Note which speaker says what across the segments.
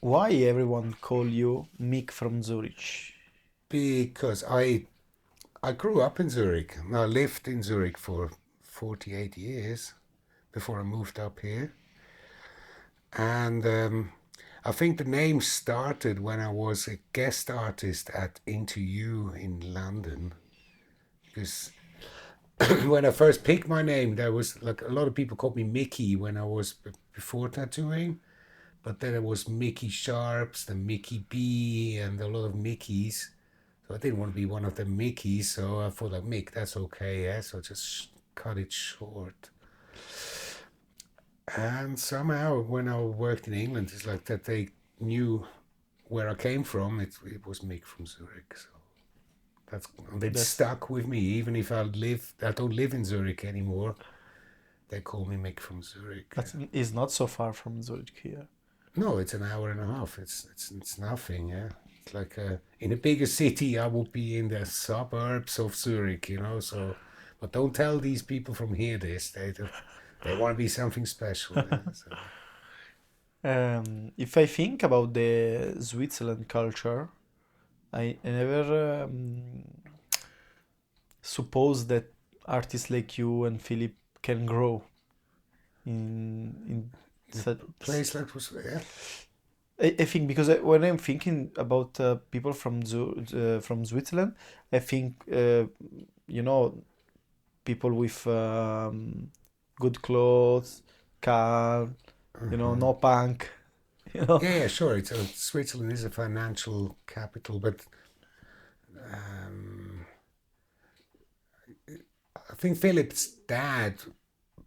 Speaker 1: Why everyone call you Mick from Zurich?
Speaker 2: Because I grew up in Zurich. I lived in Zurich for 48 years before I moved up here. And I think the name started when I was a guest artist at Into You in London. Because when I first picked my name, there was like a lot of people called me Mickey when I was before tattooing. But then it was Mickey Sharps, the Mickey B, and a lot of Mickeys. So I didn't want to be one of the Mickeys, so I thought like Mick, that's okay, yeah. So I just cut it short. And somehow, when I worked in England, it's like that they knew where I came from. It was Mick from Zurich, so that's it
Speaker 1: That's
Speaker 2: stuck with me. Even if I don't live in Zurich anymore. They call me Mick from Zurich.
Speaker 1: that is not so far from Zurich here.
Speaker 2: No, it's an hour and a half. It's nothing. Yeah, it's like in a bigger city, I would be in the suburbs of Zurich. So, but don't tell these people from here this. They want to be something special. Yeah, so.
Speaker 1: If I think about the Switzerland culture, I never suppose that artists like you and Philip can grow in
Speaker 2: In a
Speaker 1: such.
Speaker 2: place like was yeah.
Speaker 1: I think because when I'm thinking about people from Switzerland, I think you know people with good clothes, car,
Speaker 2: Uh-huh.
Speaker 1: no punk, you know.
Speaker 2: Yeah, yeah, sure. Switzerland is a financial capital, but um, I think Philip's dad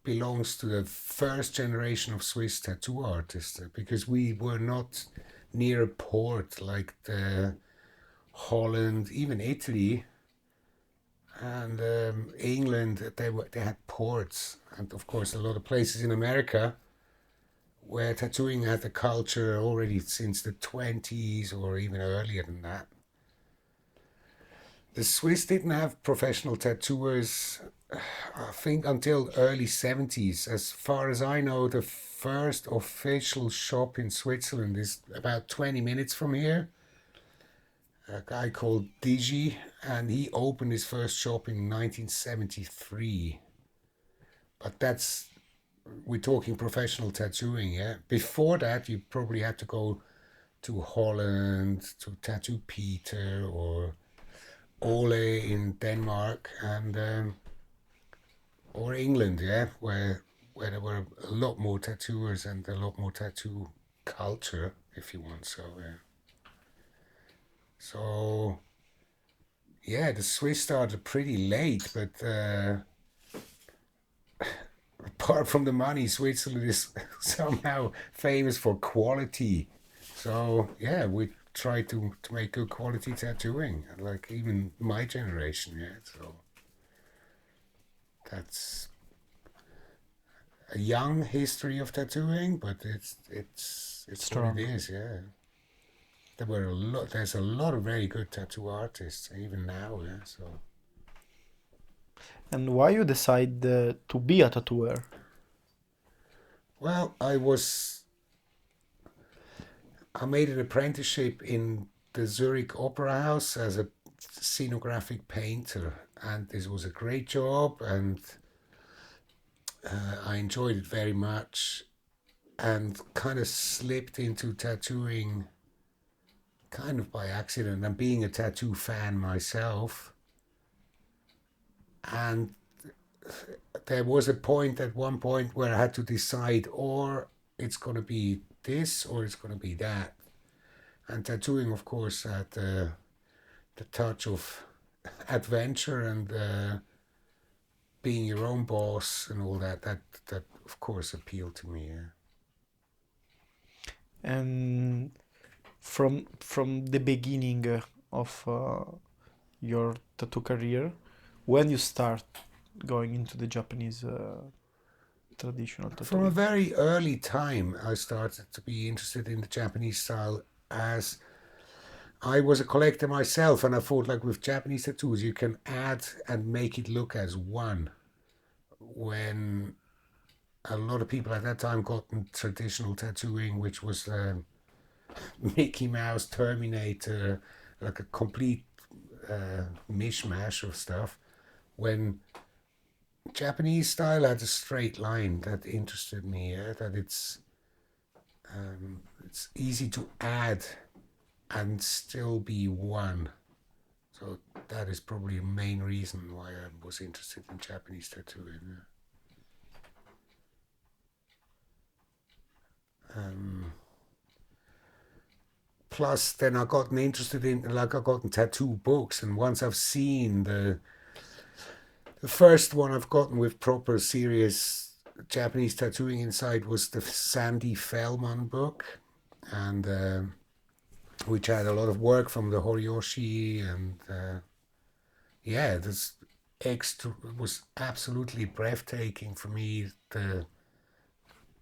Speaker 2: belongs to the first generation of Swiss tattoo artists because we were not near a port like the Holland, even Italy and England. They had ports, and of course a lot of places in America where tattooing had a culture already since the 20s or even earlier than that. The Swiss didn't have professional tattooers, I think, until early 70s. As far as I know, the first official shop in Switzerland is about 20 minutes from here. A guy called Digi, and he opened his first shop in 1973. But we're talking professional tattooing, yeah? Before that, you probably had to go to Holland, to Tattoo Peter, or Ole in Denmark, and or England, yeah, where there were a lot more tattooers and a lot more tattoo culture, if you want. So yeah, the Swiss started pretty late, but apart from the money, Switzerland is somehow famous for quality. So yeah, we try to make good quality tattooing, like even my generation. Yeah, so that's a young history of tattooing, but it's what it
Speaker 1: Strong.
Speaker 2: is. Yeah, there were a lot. There's a lot of very good tattoo artists even now. Yeah, so
Speaker 1: And why you decide to be a tattooer?
Speaker 2: well, I made an apprenticeship in the Zurich Opera House as a scenographic painter, and this was a great job, and I enjoyed it very much, and kind of slipped into tattooing kind of by accident and being a tattoo fan myself. And there was a point at one point where I had to decide, or it's going to be this or it's going to be that. And tattooing, of course, had the touch of adventure and being your own boss and all that. That of course appealed to me. Yeah.
Speaker 1: And from the beginning of your tattoo career, when you start going into the Japanese traditional
Speaker 2: From a
Speaker 1: tattooing?
Speaker 2: very early time, I started to be interested in the Japanese style as I was a collector myself, and I thought, like with Japanese tattoos, you can add and make it look as one. When a lot of people at that time got traditional tattooing, which was Mickey Mouse, Terminator, like a complete mishmash of stuff. When Japanese style had a straight line, that interested me. Yeah? That it's easy to add and still be one. So that is probably a main reason why I was interested in Japanese tattooing. Plus, then I gotten interested in, like, I gotten tattoo books, and once I've seen the first one I've gotten with proper serious Japanese tattooing inside was the Sandy Fellman book, and which had a lot of work from the Horiyoshi, and yeah, this extra was absolutely breathtaking for me.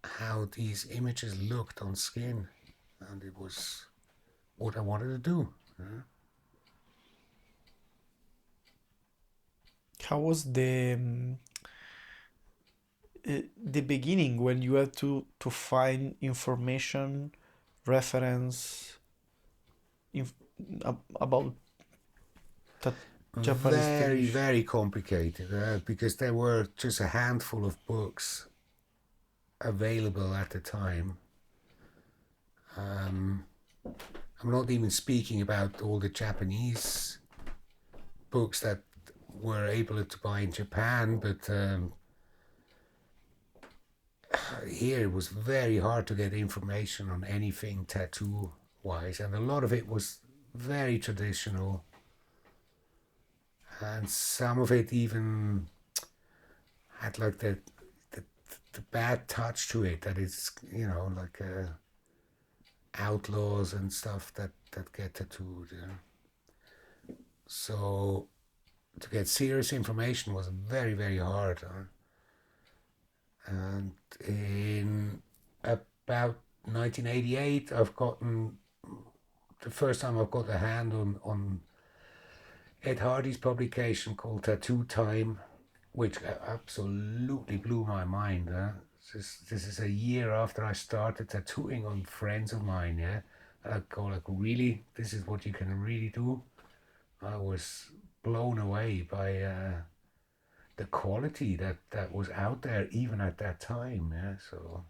Speaker 2: How these images looked on skin, and it was what I wanted to do.
Speaker 1: How was the beginning when you had to find information, reference inf about that Japanese
Speaker 2: Very,
Speaker 1: tradition?
Speaker 2: very complicated because there were just a handful of books available at the time. I'm not even speaking about all the Japanese books that were able to buy in Japan, but here it was very hard to get information on anything tattoo wise, and a lot of it was very traditional, and some of it even had like the, the bad touch to it, that it's, you know, like outlaws and stuff that get tattooed. So to get serious information was very, very hard. And in about 1988, I've gotten the first time I've got a hand on Ed Hardy's publication called Tattoo Time, which absolutely blew my mind. This is a year after I started tattooing on friends of mine. Yeah, and I go like, really, this is what you can really do. I was blown away by the quality that was out there even at that time. Yeah, so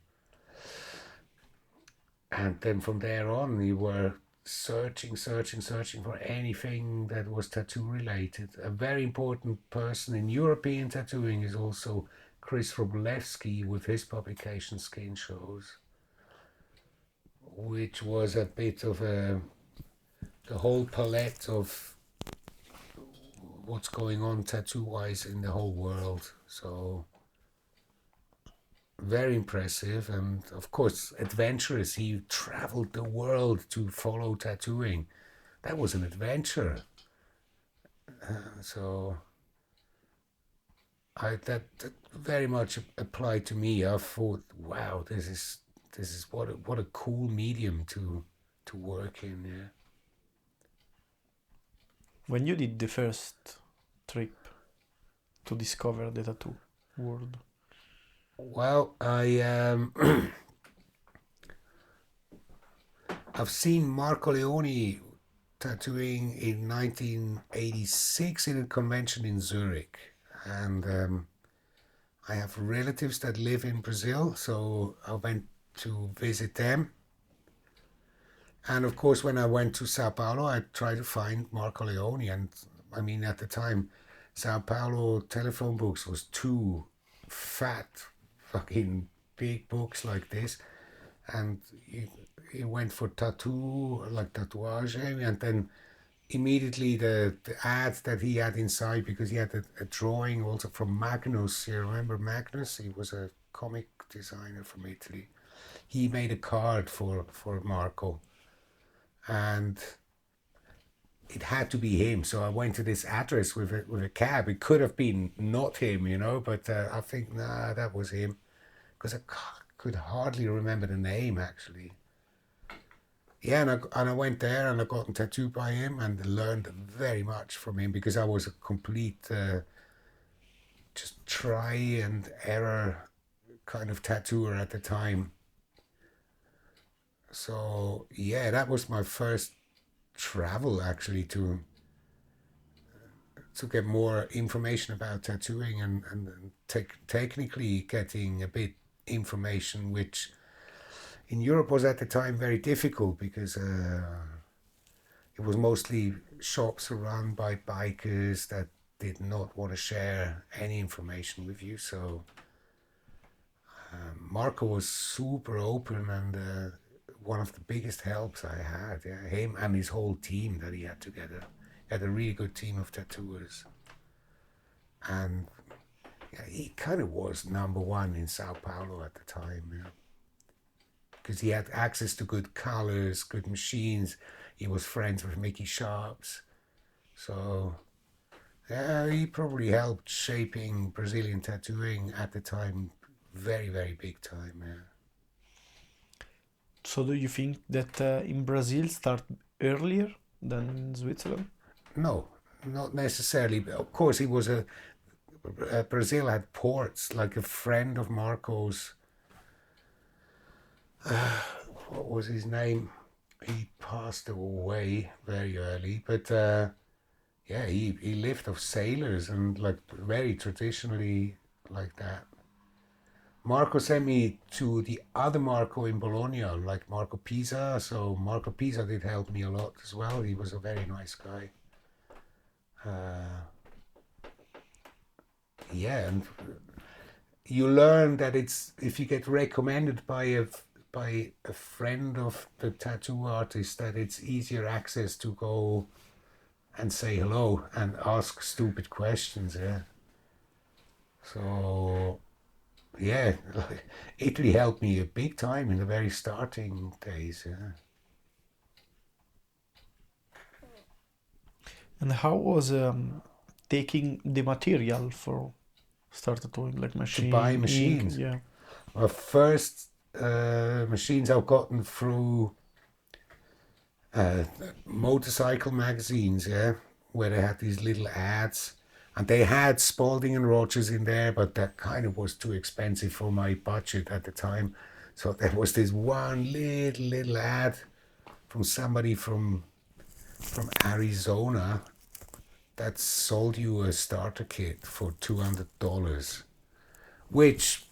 Speaker 2: and then from there on, we were searching for anything that was tattoo related. A very important person in European tattooing is also Chris Wroblewski with his publication Skin Shows, which was a bit of the whole palette of what's going on tattoo wise in the whole world. So very impressive, and of course adventurous. He traveled the world to follow tattooing. That was an adventure. So that very much applied to me. I thought, wow, this is what a cool medium to work in. Yeah.
Speaker 1: When you did the first trip to discover the tattoo world?
Speaker 2: Well, I've seen Marco Leone tattooing in 1986 in a convention in Zurich, and I have relatives that live in Brazil, so I went to visit them. And of course, when I went to Sao Paulo, I tried to find Marco Leone, and I mean, at the time, Sao Paulo telephone books was two fat, fucking big books like this, and he went for tattoo, like tatouage, and then immediately the ads that he had inside, because he had a drawing also from Magnus. You remember Magnus? He was a comic designer from Italy. He made a card for Marco, and it had to be him. So I went to this address with a cab. It could have been not him, but I think, nah, that was him, because I could hardly remember the name actually. Yeah, and I went there and I got tattooed by him and learned very much from him, because I was a complete just try and error kind of tattooer at the time. So yeah, that was my first travel actually to get more information about tattooing and technically getting a bit information, which in Europe was at the time very difficult because it was mostly shops run by bikers that did not want to share any information with you. So Marco was super open and one of the biggest helps I had. Yeah, him and his whole team that he had together. He had a really good team of tattooers. And yeah, he kind of was number one in Sao Paulo at the time. Yeah. Because he had access to good colors, good machines. He was friends with Mickey Sharps. So yeah, he probably helped shaping Brazilian tattooing at the time very, very big time. Yeah.
Speaker 1: So do you think that in Brazil start earlier than in Switzerland?
Speaker 2: No, not necessarily. But of course, he was Brazil had ports. Like a friend of Marco's, what was his name? He passed away very early, but yeah, he lived of sailors and like very traditionally like that. Marco sent me to the other Marco in Bologna, like Marco Pisa. So Marco Pisa did help me a lot as well. He was a very nice guy. Uh, yeah, and you learn that it's if you get recommended by a friend of the tattoo artist that it's easier access to go and say hello and ask stupid questions. Yeah. So yeah, Italy helped me a big time in the very starting days. Yeah.
Speaker 1: And how was taking the material for start tattooing, like
Speaker 2: To buy
Speaker 1: machine, ink?
Speaker 2: machines.
Speaker 1: Yeah.
Speaker 2: My first machines I've gotten through uh, motorcycle magazines, yeah, where they had these little ads. And they had Spalding and Rogers in there, but that kind of was too expensive for my budget at the time. So there was this one little ad from somebody from Arizona that sold you a starter kit for $200, which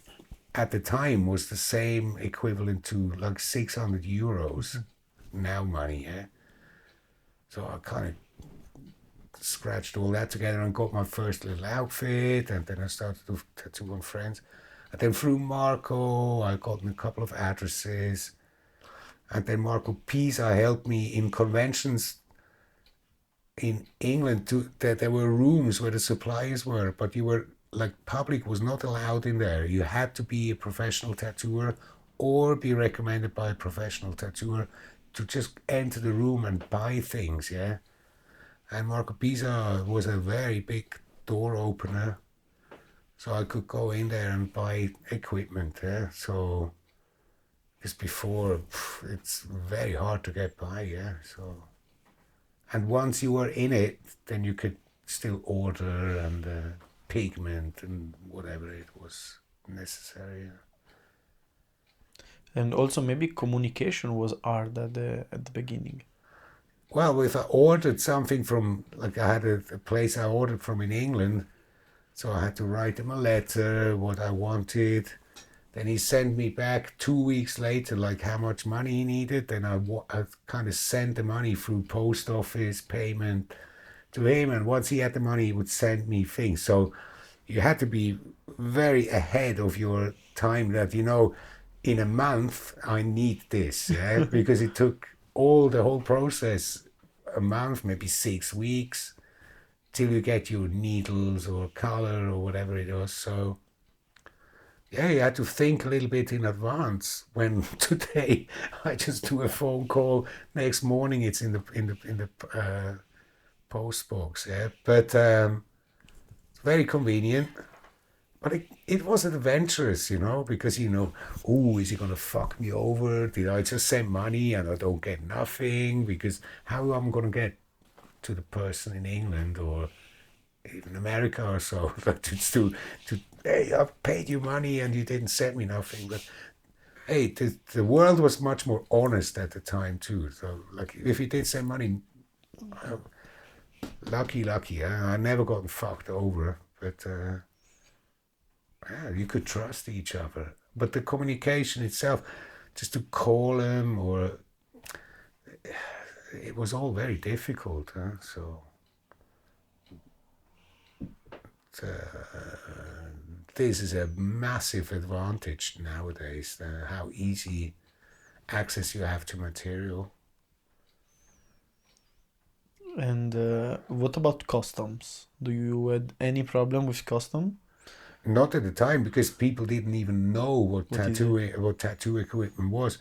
Speaker 2: at the time was the same equivalent to like 600 euros now money, yeah. So I kind of scratched all that together and got my first little outfit, and then I started to tattoo on friends. And then through Marco, I got a couple of addresses. And then Marco Pisa helped me in conventions in England. That there were rooms where the suppliers were, but you were like public was not allowed in there. You had to be a professional tattooer or be recommended by a professional tattooer to just enter the room and buy things. Yeah. And Marco Pisa was a very big door opener, so I could go in there and buy equipment. Yeah? So, because before it's very hard to get by. Yeah. So, and once you were in it, then you could still order and pigment and whatever it was necessary. Yeah.
Speaker 1: And also maybe communication was hard at the beginning.
Speaker 2: Well, if I ordered something from, like I had a place I ordered from in England, so I had to write him a letter, what I wanted. Then he sent me back 2 weeks later, like how much money he needed. Then I kind of sent the money through post office payment to him. And once he had the money, he would send me things. So you had to be very ahead of your time that, in a month, I need this, yeah? Because it took the whole process a month, maybe 6 weeks, till you get your needles or color or whatever it was. So yeah, you had to think a little bit in advance. When today I just do a phone call, next morning it's in the post box. Yeah, but it's very convenient. But it was adventurous, because oh, is he gonna fuck me over? Did I just send money and I don't get nothing? Because how am I gonna get to the person in England or even America or so, but to hey, I've paid you money and you didn't send me nothing. But hey, the world was much more honest at the time too. So like, if you did send money, uh, lucky. I never gotten fucked over, but yeah, you could trust each other. But the communication itself, just to call them, or it was all very difficult. So this is a massive advantage nowadays. How easy access you have to material.
Speaker 1: And what about customs? Do you had any problem with custom?
Speaker 2: Not at the time, because people didn't even know what
Speaker 1: What is
Speaker 2: tattoo equipment was.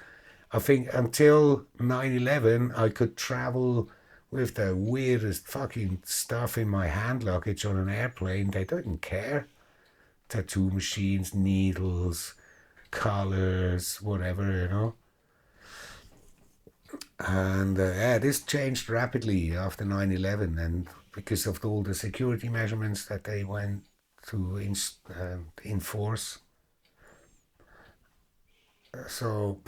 Speaker 2: I think until 9/11, I could travel with the weirdest fucking stuff in my hand luggage on an airplane. They didn't care. Tattoo machines, needles, colors, whatever. And yeah, this changed rapidly after 9/11, and because of all the security measurements that they went to enforce. So,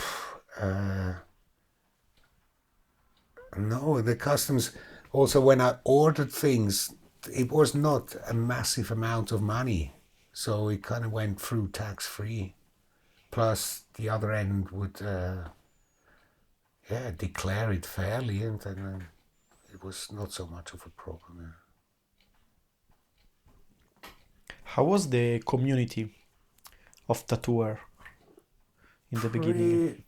Speaker 2: no, the customs, also when I ordered things, it was not a massive amount of money. So it kind of went through tax free. Plus, the other end would, declare it fairly, and then it was not so much of a problem. Yeah.
Speaker 1: How was the community of tattooer in the beginning?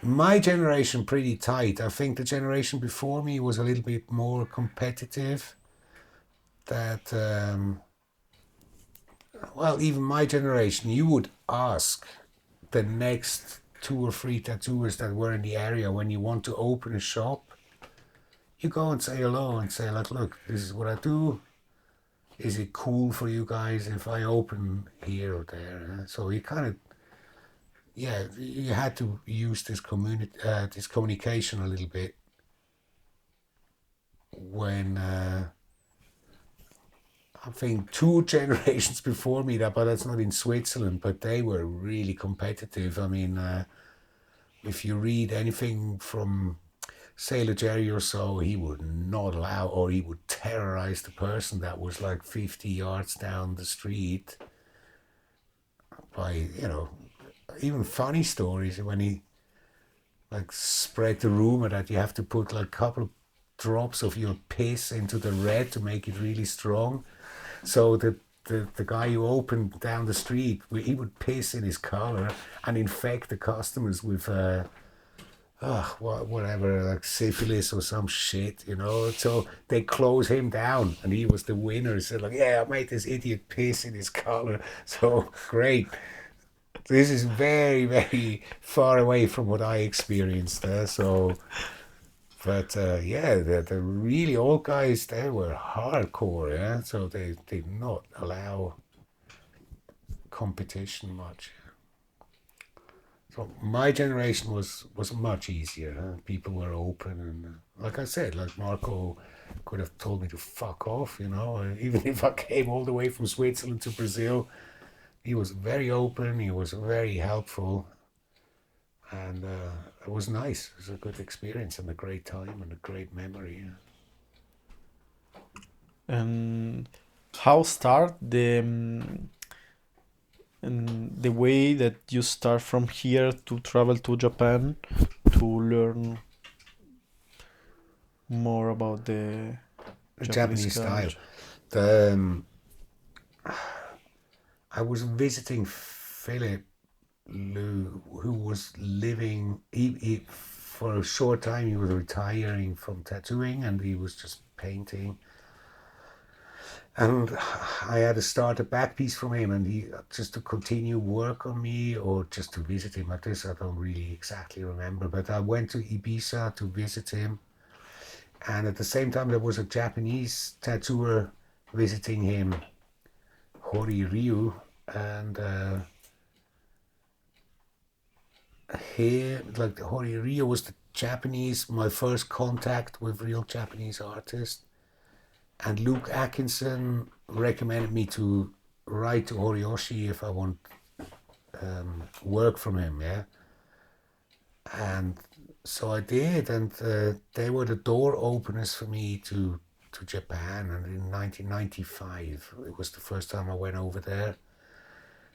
Speaker 2: My generation pretty tight. I think the generation before me was a little bit more competitive. That well, even my generation, you would ask the next 2 or 3 tattooers that were in the area when you want to open a shop. You go and say hello and say like, look, this is what I do. Is it cool for you guys if I open here or there? So you kind of, yeah, you had to use this communication a little bit when I think 2 generations before me, but that's not in Switzerland, but they were really competitive. I mean, if you read anything from Sailor Jerry or so, he would not allow, or he would terrorize the person that was like 50 yards down the street by, even funny stories when he like spread the rumor that you have to put like a couple of drops of your piss into the red to make it really strong. So the guy who opened down the street, he would piss in his collar and infect the customers with whatever, like syphilis or some shit. So they close him down, and he was the winner. So like, yeah, I made this idiot piss in his collar. So great. This is very, very far away from what I experienced there. But yeah, the really old guys, they were hardcore, yeah. So they did not allow competition much. So my generation was much easier. People were open, and like I said, like Marco could have told me to fuck off, even if I came all the way from Switzerland to Brazil. He was very open, he was very helpful, and it was nice. It was a good experience and a great time and a great memory.
Speaker 1: And how start the way that you start from here to travel to Japan to learn more about the
Speaker 2: Japanese style. I was visiting Philip Liu, who was living, he for a short time he was retiring from tattooing, and he was just painting. And I had to start a back piece from him, and he just to continue work on me, or just to visit him at this, I don't really exactly remember. But I went to Ibiza to visit him, and at the same time there was a Japanese tattooer visiting him, Hori Ryu, and here, like, Hori Ryu was the Japanese, my first contact with real Japanese artists. And Luke Atkinson recommended me to write to Horiyoshi if I want work from him, yeah. And so I did, and they were the door openers for me to Japan. And in 1995, it was the first time I went over there.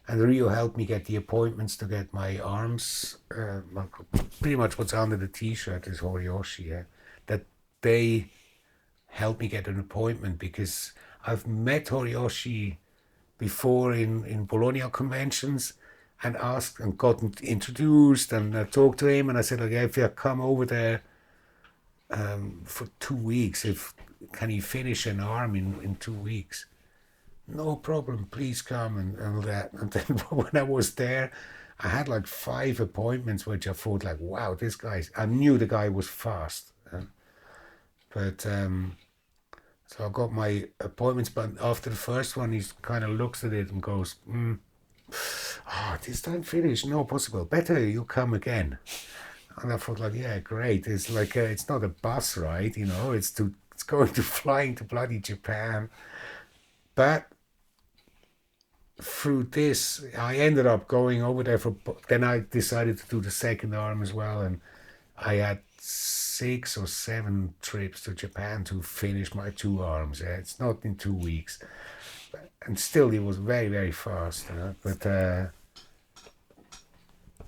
Speaker 2: And Rio helped me get the appointments to get my arms, pretty much what's under the t-shirt is Horiyoshi, yeah? That they helped me get an appointment because I've met Horiyoshi before in Bologna conventions and asked and gotten introduced and I talked to him and I said, okay, if you come over there for 2 weeks, if can you finish an arm in 2 weeks? No problem, please come and that. And then when I was there, I had like 5 appointments, which I thought like, wow, this guy's, I knew the guy was fast. But so I got my appointments, but after the first one, he kind of looks at it and goes, this time finished, no possible. Better you come again. And I thought like, yeah, great. It's like it's not a bus ride, it's going to flying to bloody Japan. But through this, I ended up going over there then I decided to do the second arm as well, and I had 6 or 7 trips to Japan to finish my 2 arms. It's not in 2 weeks, and still it was very, very fast. But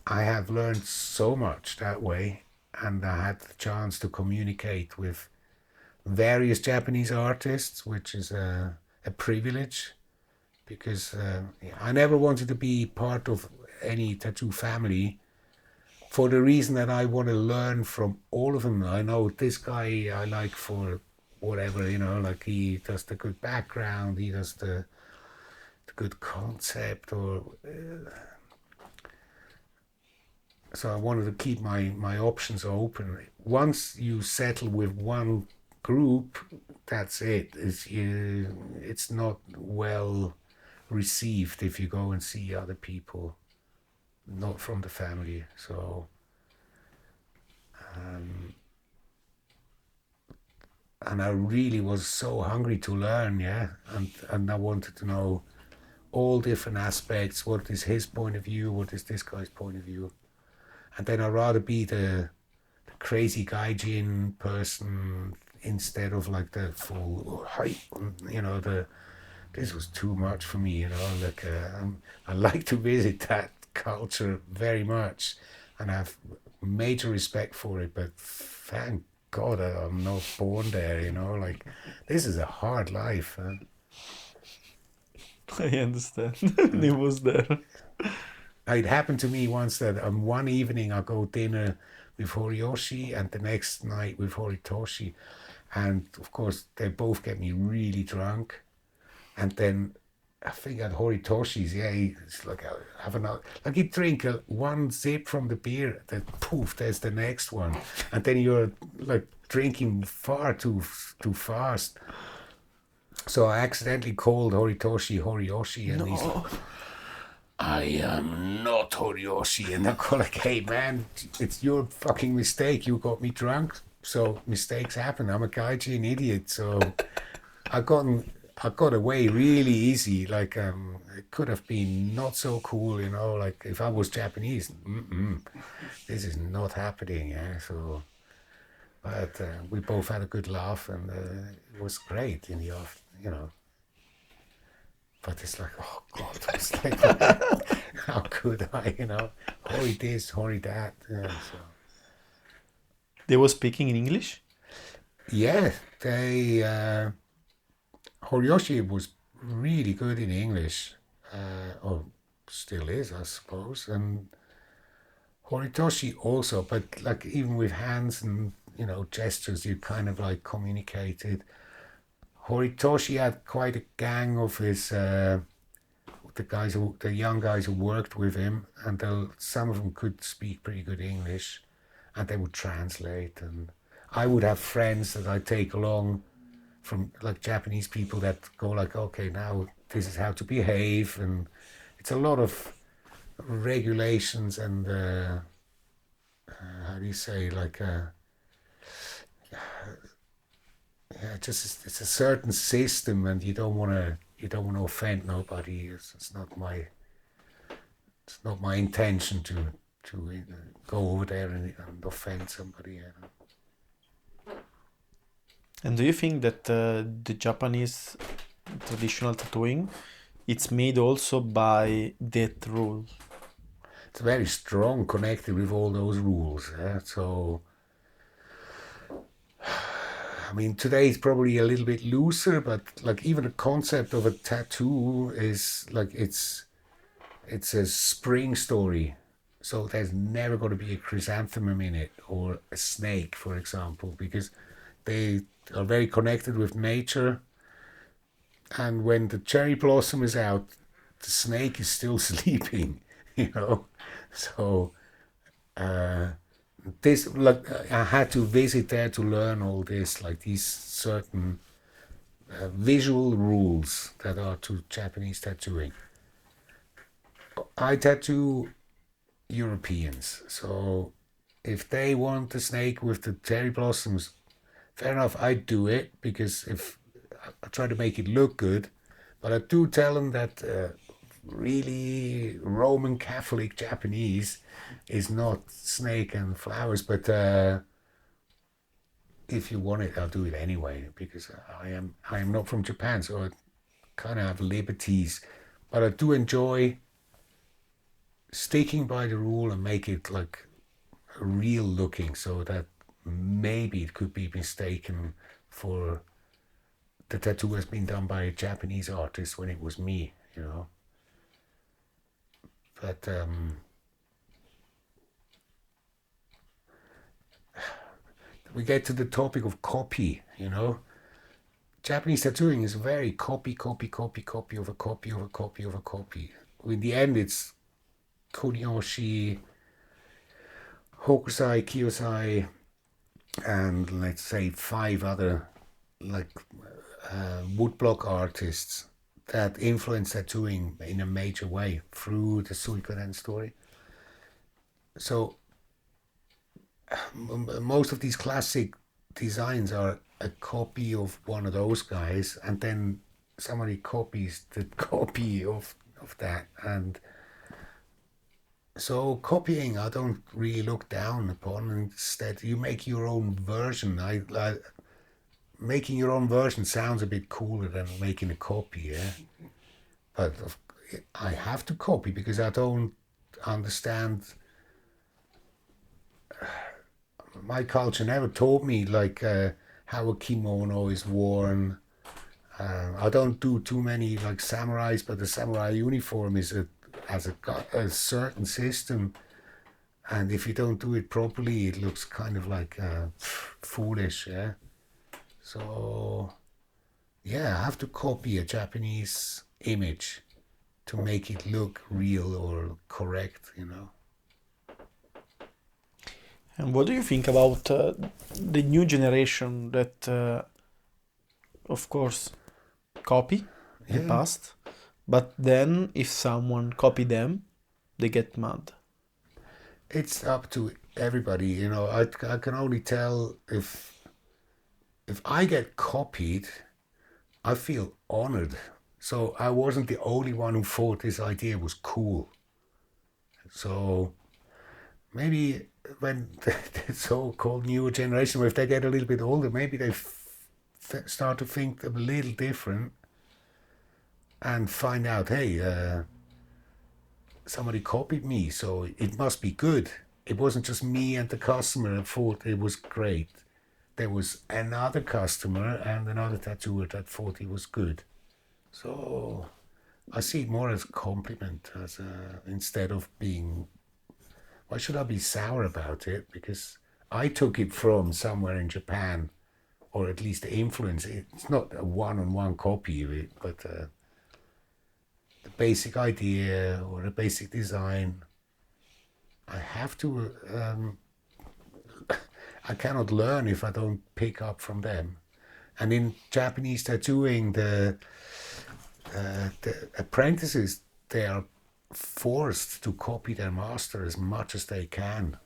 Speaker 2: I have learned so much that way, and I had the chance to communicate with various Japanese artists, which is a privilege because I never wanted to be part of any tattoo family for the reason that I want to learn from all of them. I know this guy I like for whatever, like he does the good background, he does the good concept, or so I wanted to keep my options open. Once you settle with one group, that's it. It's not well received if you go and see other people not from the family. So and I really was so hungry to learn, yeah, and I wanted to know all different aspects. What is his point of view? What is this guy's point of view? And then I'd rather be the crazy gaijin person instead of like the full hype, this was too much for me, like I like to visit that culture very much and I have major respect for it, but thank God I'm not born there, like this is a hard life.
Speaker 1: I understand. It was there.
Speaker 2: It happened to me once that one evening I go dinner with Horiyoshi and the next night with Horitoshi, and of course they both get me really drunk, and then I think at Horitoshi's, yeah, he's like have another, like he'd drink one sip from the beer, then poof, there's the next one, and then you're like drinking far too fast. So I accidentally called Horitoshi Horiyoshi, and he's like, I am not Horiyoshi. And I go like, hey man, it's your fucking mistake. You got me drunk. So mistakes happen. I'm a gaijin idiot. So I got away really easy. Like it could have been not so cool, like if I was Japanese, this is not happening. Yeah. So, but we both had a good laugh and it was great in the afternoon, But it's like, oh God, it's like, how could I, hurry this, hurry that. So.
Speaker 1: They were speaking in English?
Speaker 2: Yeah, Horiyoshi was really good in English, or still is, I suppose, and Horitoshi also, but like even with hands and, gestures, you kind of like communicated. Horitoshi had quite a gang of his the young guys who worked with him, and some of them could speak pretty good English, and they would translate. And I would have friends that I take along from like Japanese people that go like, okay, now this is how to behave, and it's a lot of regulations and how do you say, like yeah, just it's a certain system, and you don't want to offend nobody. It's not my intention go over there and offend somebody.
Speaker 1: And do you think that the Japanese traditional tattooing, it's made also by that rule?
Speaker 2: It's very strong, connected with all those rules. So, I mean, today it's probably a little bit looser, but like even the concept of a tattoo is like it's a spring story. So there's never going to be a chrysanthemum in it or a snake, for example, because they are very connected with nature. And when the cherry blossom is out, the snake is still sleeping, you know. So this, like, I had to visit there to learn all this, like these certain visual rules that are to Japanese tattooing. I tattoo Europeans, so if they want the snake with the cherry blossoms, fair enough, I do it because if I try to make it look good, but I do tell them that really Roman Catholic Japanese is not snake and flowers, but if you want it, I'll do it anyway because I am not from Japan, so I kind of have liberties, but I do enjoy sticking by the rule and make it like real looking, so that maybe it could be mistaken for the tattoo has been done by a Japanese artist when it was me, you know. But we get to the topic of copy, you know. Japanese tattooing is very copy, copy, copy, copy of a copy of a copy of a copy. In the end, it's Kunyoshi, Hokusai, Kiyosai, and let's say 5 other like woodblock artists that influenced tattooing in a major way through the Suikoden story. So most of these classic designs are a copy of one of those guys, and then somebody copies the copy of that. And so copying, I don't really look down upon. Instead, you make your own version. Making your own version sounds a bit cooler than making a copy, yeah. But I have to copy because I don't understand. My culture never taught me like how a kimono is worn. I don't do too many like samurais, but the samurai uniform has a certain system, and if you don't do it properly, it looks kind of like foolish, yeah. So yeah, I have to copy a Japanese image to make it look real or correct, you know.
Speaker 1: And what do you think about the new generation that, of course, copy the
Speaker 2: Yeah,
Speaker 1: past, but then if someone copy them, they get mad?
Speaker 2: it's up to everybody, you know. I can only tell if I get copied, I feel honored. So I wasn't the only one who thought this idea was cool. So maybe when the so-called newer generation, if they get a little bit older, maybe they start to think a little different and find out, hey, somebody copied me, so it must be good. It wasn't just me and the customer that thought it was great. There was another customer and another tattooer that thought it was good. So I see it more as a compliment, as instead of being. Why should I be sour about it? Because I took it from somewhere in Japan, or at least the influence. It's not a one-on-one copy of it, but the basic idea or the basic design. I have to. I cannot learn if I don't pick up from them. And in Japanese tattooing, the apprentices, they are forced to copy their master as much as they can,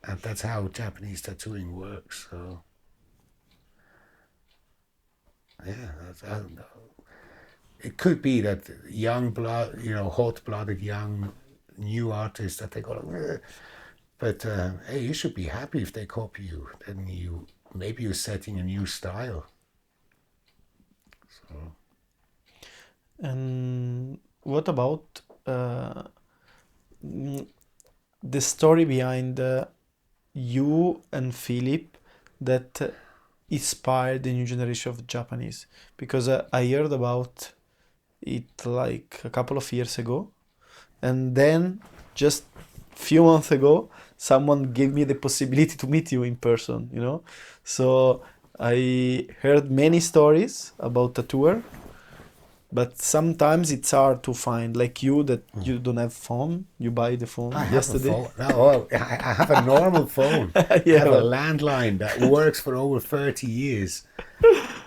Speaker 2: and that's how Japanese tattooing works. So yeah, I don't know. It could be that young blood, you know, hot-blooded young new artists that they go, "Eh." But hey, you should be happy if they copy you. Then maybe you're setting a new style. So.
Speaker 1: And what about the story behind you and Philip that inspired the new generation of Japanese? Because I heard about it like a couple of years ago, and then just few months ago, someone gave me the possibility to meet you in person, you know? So I heard many stories about the tour, but sometimes it's hard to find, like you, that you don't have phone, you buy the phone
Speaker 2: I have a
Speaker 1: yesterday.
Speaker 2: phone. No, I have a normal phone. I
Speaker 1: Yeah,
Speaker 2: have a
Speaker 1: but
Speaker 2: landline that works for over 30 years.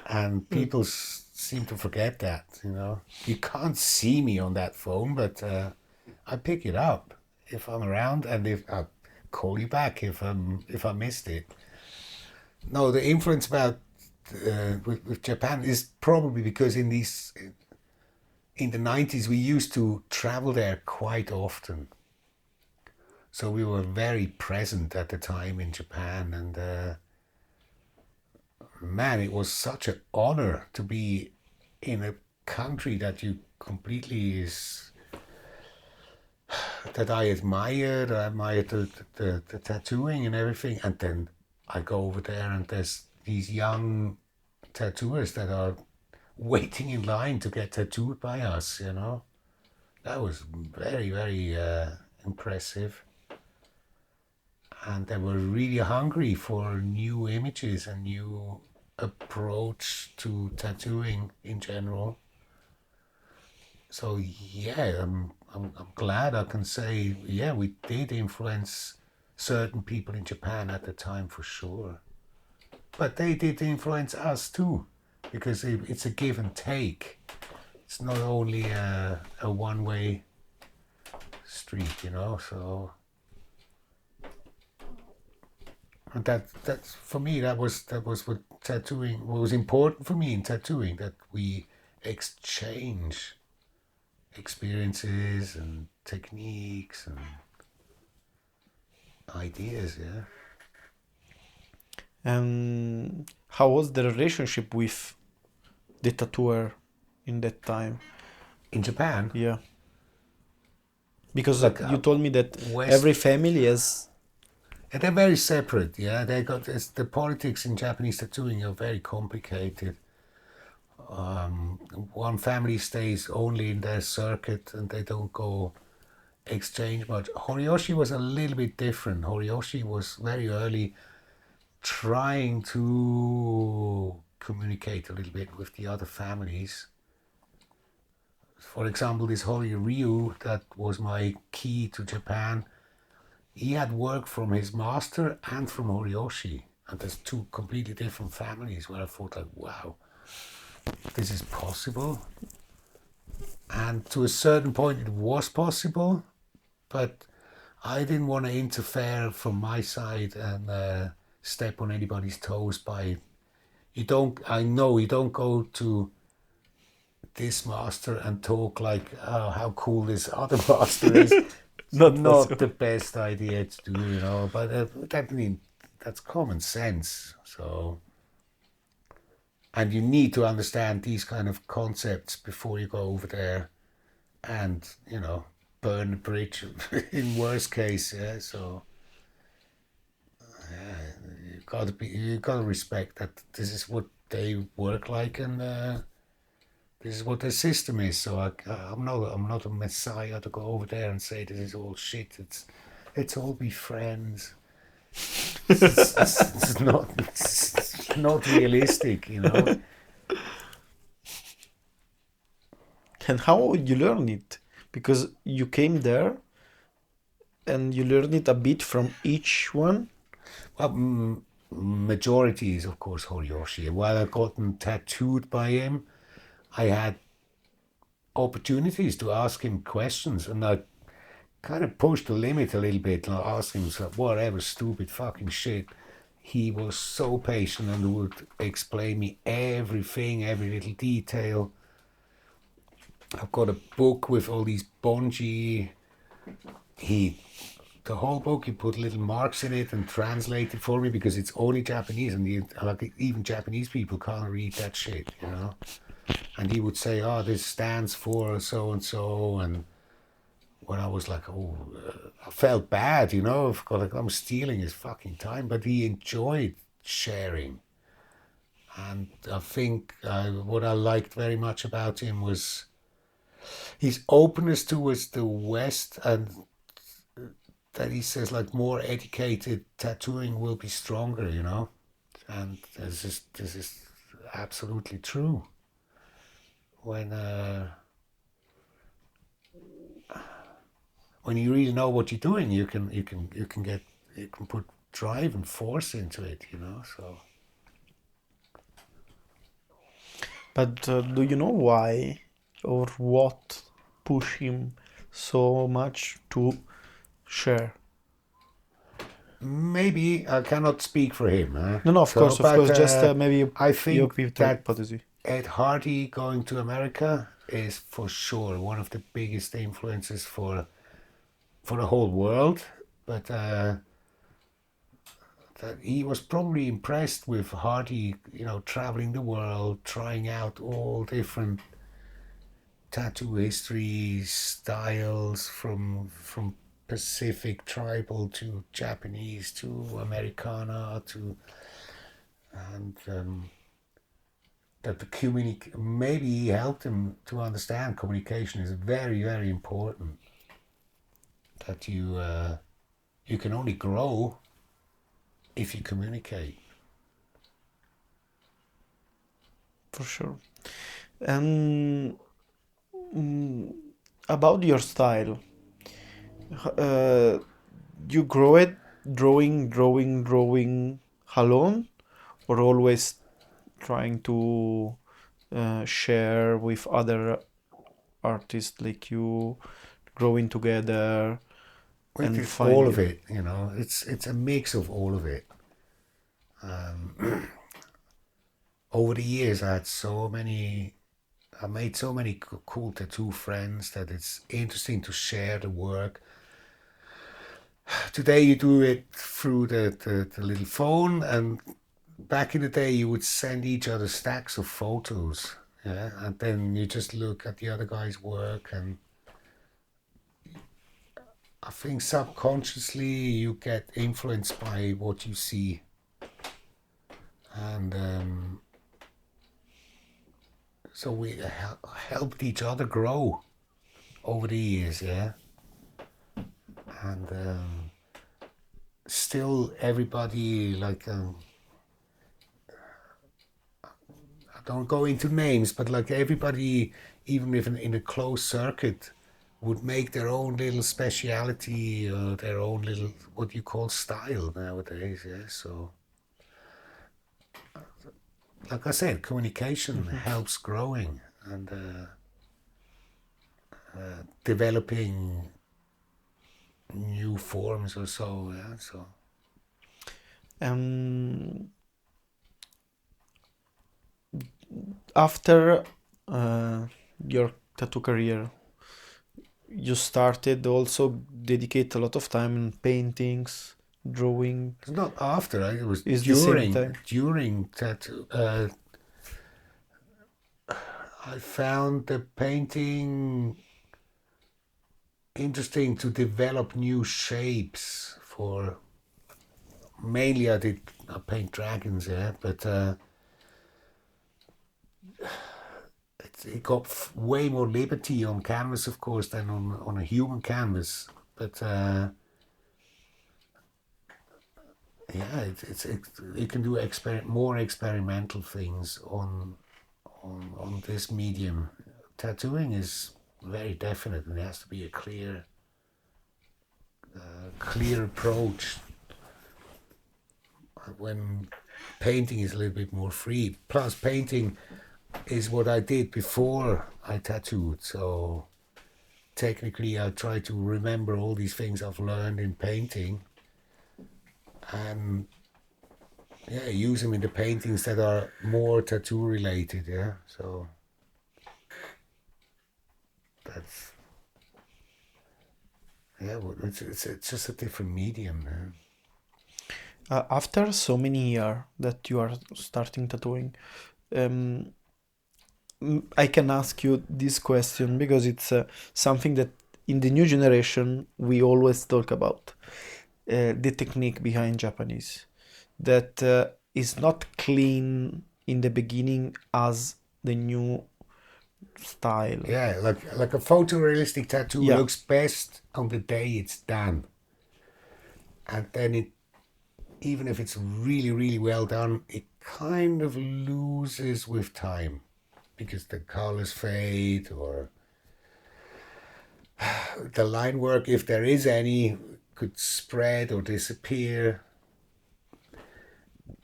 Speaker 2: And people seem to forget that, you know. You can't see me on that phone, but I pick it up if I'm around, and if I call you back if I missed it. No, the influence about with Japan is probably because in the 90s we used to travel there quite often. So we were very present at the time in Japan, and man, it was such an honor to be in a country that you completely is that I admired. I admired the tattooing and everything, and then I go over there and there's these young tattooers that are waiting in line to get tattooed by us. You know, that was very very impressive, and they were really hungry for new images and new approach to tattooing in general. So yeah, I'm glad I can say, yeah, we did influence certain people in Japan at the time for sure, but they did influence us too, because it's a give and take. It's not only a one-way street, you know. So and that's for me, that was what tattooing, what was important for me in tattooing, that we exchange experiences and techniques and ideas. Yeah.
Speaker 1: and how was the relationship with the tattooer in that time?
Speaker 2: In Japan,
Speaker 1: Yeah, because
Speaker 2: like
Speaker 1: you told me that
Speaker 2: West,
Speaker 1: every family has.
Speaker 2: and they're very separate. Yeah, they got the politics in Japanese tattooing are very complicated. One family stays only in their circuit and they don't go exchange much. Horiyoshi was a little bit different. Horiyoshi was very early trying to communicate a little bit with the other families. For example, this Hori Ryu, that was my key to Japan, he had work from his master and from Horiyoshi. And there's two completely different families where I thought like, wow, this is possible. And to a certain point it was possible, but I didn't want to interfere from my side and step on anybody's toes by, I know you don't go to this master and talk like, oh, how cool this other master is. It's
Speaker 1: Not
Speaker 2: not
Speaker 1: possible.
Speaker 2: the best idea to do, you know, but that's common sense. So, and you need to understand these kind of concepts before you go over there and, you know, burn the bridge in worst case. Yeah. So you gotta respect that this is what they work like, and this is what their system is. So I'm not a messiah to go over there and say this is all shit. Let's all be friends. It's not realistic, you know.
Speaker 1: And how you learn it? Because you came there and you learned it a bit from each one.
Speaker 2: Well, majority is of course Horiyoshi. While I gotten tattooed by him, I had opportunities to ask him questions, and I kind of pushed the limit a little bit and I asked him whatever stupid fucking shit. He was so patient and would explain me everything, every little detail. I've got a book with all these bungee the whole book, he put little marks in it and translated for me because it's only Japanese, and like even Japanese people can't read that shit, you know. And he would say, "Oh, this stands for so and so," and when I was like, "Oh," I felt bad, you know, like I'm stealing his fucking time. But he enjoyed sharing, and I think what I liked very much about him was his openness towards the West, and that he says like more educated tattooing will be stronger, you know, and this is absolutely true. When when you really know what you're doing, you can put drive and force into it, you know. So
Speaker 1: But do you know why or what push him so much to share?
Speaker 2: maybe I cannot speak for him, huh?
Speaker 1: No, no,
Speaker 2: So,
Speaker 1: of
Speaker 2: but
Speaker 1: course, just maybe
Speaker 2: I
Speaker 1: your
Speaker 2: think that
Speaker 1: hypothesis.
Speaker 2: Ed Hardy going to America is for sure one of the biggest influences for the whole world. But that he was probably impressed with Hardy, you know, traveling the world, trying out all different tattoo history styles from Pacific tribal to Japanese to Americana to and that maybe he helped him to understand communication is very, very important. That you can only grow if you communicate.
Speaker 1: For sure. And about your style, uh, you grow it drawing alone, or always trying to share with other artists like you, growing together
Speaker 2: It
Speaker 1: and
Speaker 2: is
Speaker 1: find
Speaker 2: all of
Speaker 1: your.
Speaker 2: it, you know. It's a mix of all of it. Over the years, I made so many cool tattoo friends that it's interesting to share the work. Today you do it through the little phone, and back in the day you would send each other stacks of photos, yeah, and then you just look at the other guy's work, and I think subconsciously you get influenced by what you see, and so we helped each other grow over the years, yeah, and still everybody like I don't go into names, but like everybody, even if in a closed circuit, would make their own little speciality, their own little what you call style nowadays. Yeah. So, like I said, communication
Speaker 1: Mhm.
Speaker 2: helps growing and developing new forms or so. Yeah. So
Speaker 1: Um, After uh, your tattoo career, you started also dedicate a lot of time in paintings, drawing.
Speaker 2: it's not after. Right? It was
Speaker 1: Is the same time?
Speaker 2: during tattoo. I found the painting interesting to develop new shapes for. Mainly, I paint dragons, yeah, but it got way more liberty on canvas, of course, than on a human canvas. But yeah, it can do more experimental things on this medium. Tattooing is very definite, and it has to be a clear approach. When painting is a little bit more free. Plus, painting is what I did before I tattooed. So technically, I try to remember all these things I've learned in painting and yeah, use them in the paintings that are more tattoo related. Yeah, so that's Yeah, well, it's just a different medium.
Speaker 1: After so many years that you are starting tattooing, um, I can ask you this question because it's something that in the new generation we always talk about the technique behind Japanese that is not clean in the beginning as the new style.
Speaker 2: Yeah, like a photorealistic tattoo
Speaker 1: Yeah,
Speaker 2: looks best on the day it's done, and then it, even if it's really really well done, it kind of loses with time because the colors fade or the line work, if there is any, could spread or disappear.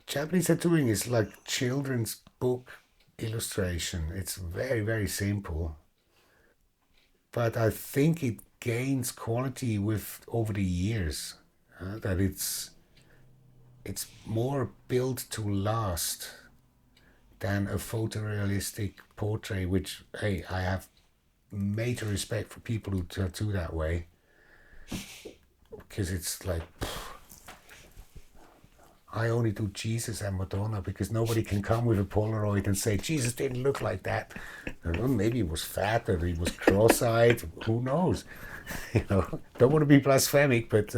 Speaker 2: Japanese tattooing is like children's book illustration. It's very very simple, but I think it gains quality with over the years. That it's more built to last than a photorealistic portrait. Which, hey, I have major respect for people who tattoo that way, because it's like, I only do Jesus and Madonna because nobody can come with a Polaroid and say Jesus didn't look like that. Maybe he was fat or he was cross-eyed. Who knows? Don't want to be blasphemic, but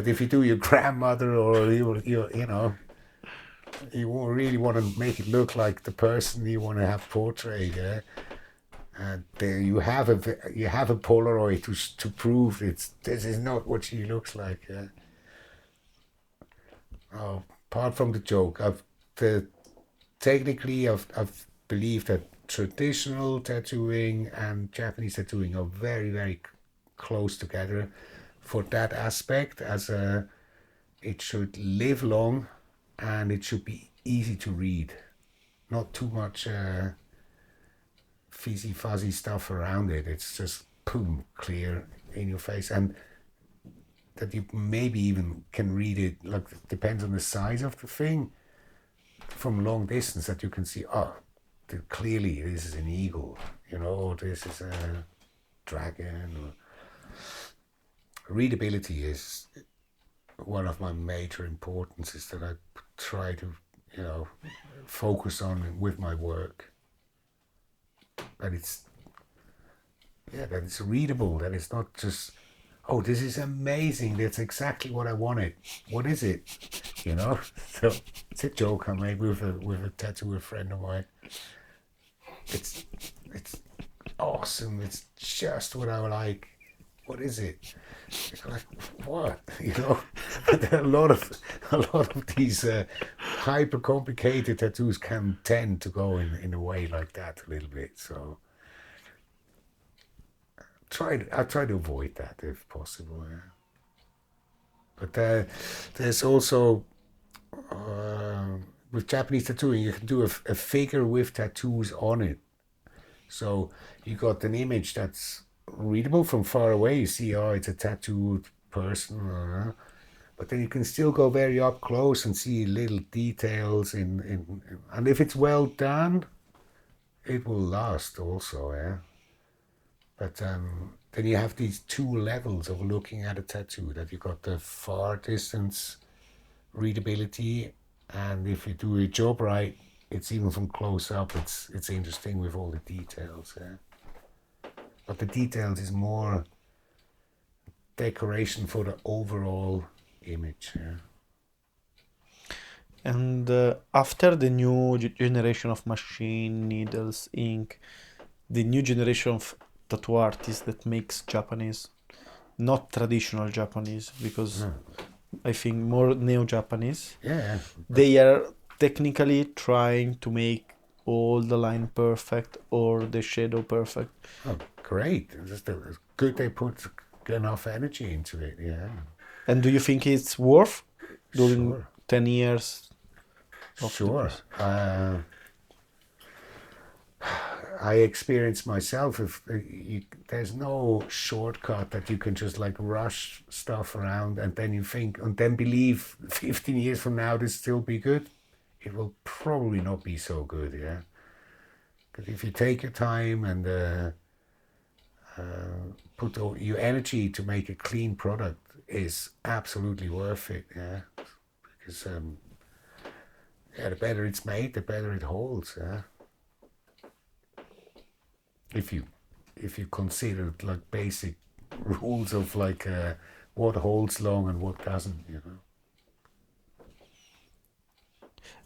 Speaker 2: if you do your grandmother or you really want to make it look like the person you want to have portrayed, yeah? And you have a Polaroid to prove this is not what she looks like. Yeah? Oh, apart from the joke, technically I've believed that traditional tattooing and Japanese tattooing are very very close together for that aspect, as it should live long and it should be easy to read, not too much fizzy fuzzy stuff around it. It's just boom, clear in your face, and that you maybe even can read it, like, depends on the size of the thing, from long distance, that you can see, oh, clearly this is an eagle, or this is a dragon. Readability is one of my major importances that I try to, focus on with my work. That it's readable, that it's not just, oh, this is amazing, that's exactly what I wanted. What is it? So it's a joke I made with a tattoo friend of mine. It's awesome. It's just what I like. What is it? It's like, what? There are a lot of these hyper complicated tattoos can tend to go in a way like that a little bit. So I try to avoid that if possible. Yeah. But there's also with Japanese tattooing, you can do a figure with tattoos on it. So you got an image that's readable from far away. You see, oh, it's a tattooed person. But then you can still go very up close and see little details and if it's well done, it will last also, yeah. But then you have these two levels of looking at a tattoo, that you got the far distance readability, and if you do your job right, it's even from close up, it's interesting with all the details, yeah. But the details is more decoration for the overall image, yeah.
Speaker 1: and after the new generation of machine needles, ink, the new generation of tattoo artists that makes Japanese, not traditional Japanese, because I think more neo-Japanese.
Speaker 2: Yeah.
Speaker 1: They are technically trying to make all the line perfect or the shadow perfect.
Speaker 2: Oh, great. It's good they put enough energy into it, yeah.
Speaker 1: And do you think it's worth during
Speaker 2: Sure.
Speaker 1: 10 years of the
Speaker 2: Sure.
Speaker 1: process?
Speaker 2: I experienced myself, there's no shortcut that you can just like rush stuff around and then you think and then believe 15 years from now this still be good. It will probably not be so good, yeah. But if you take your time and put your energy to make a clean product is absolutely worth it. Yeah, because yeah, the better it's made, the better it holds. Yeah, if you consider like basic rules of like what holds long and what doesn't, you know.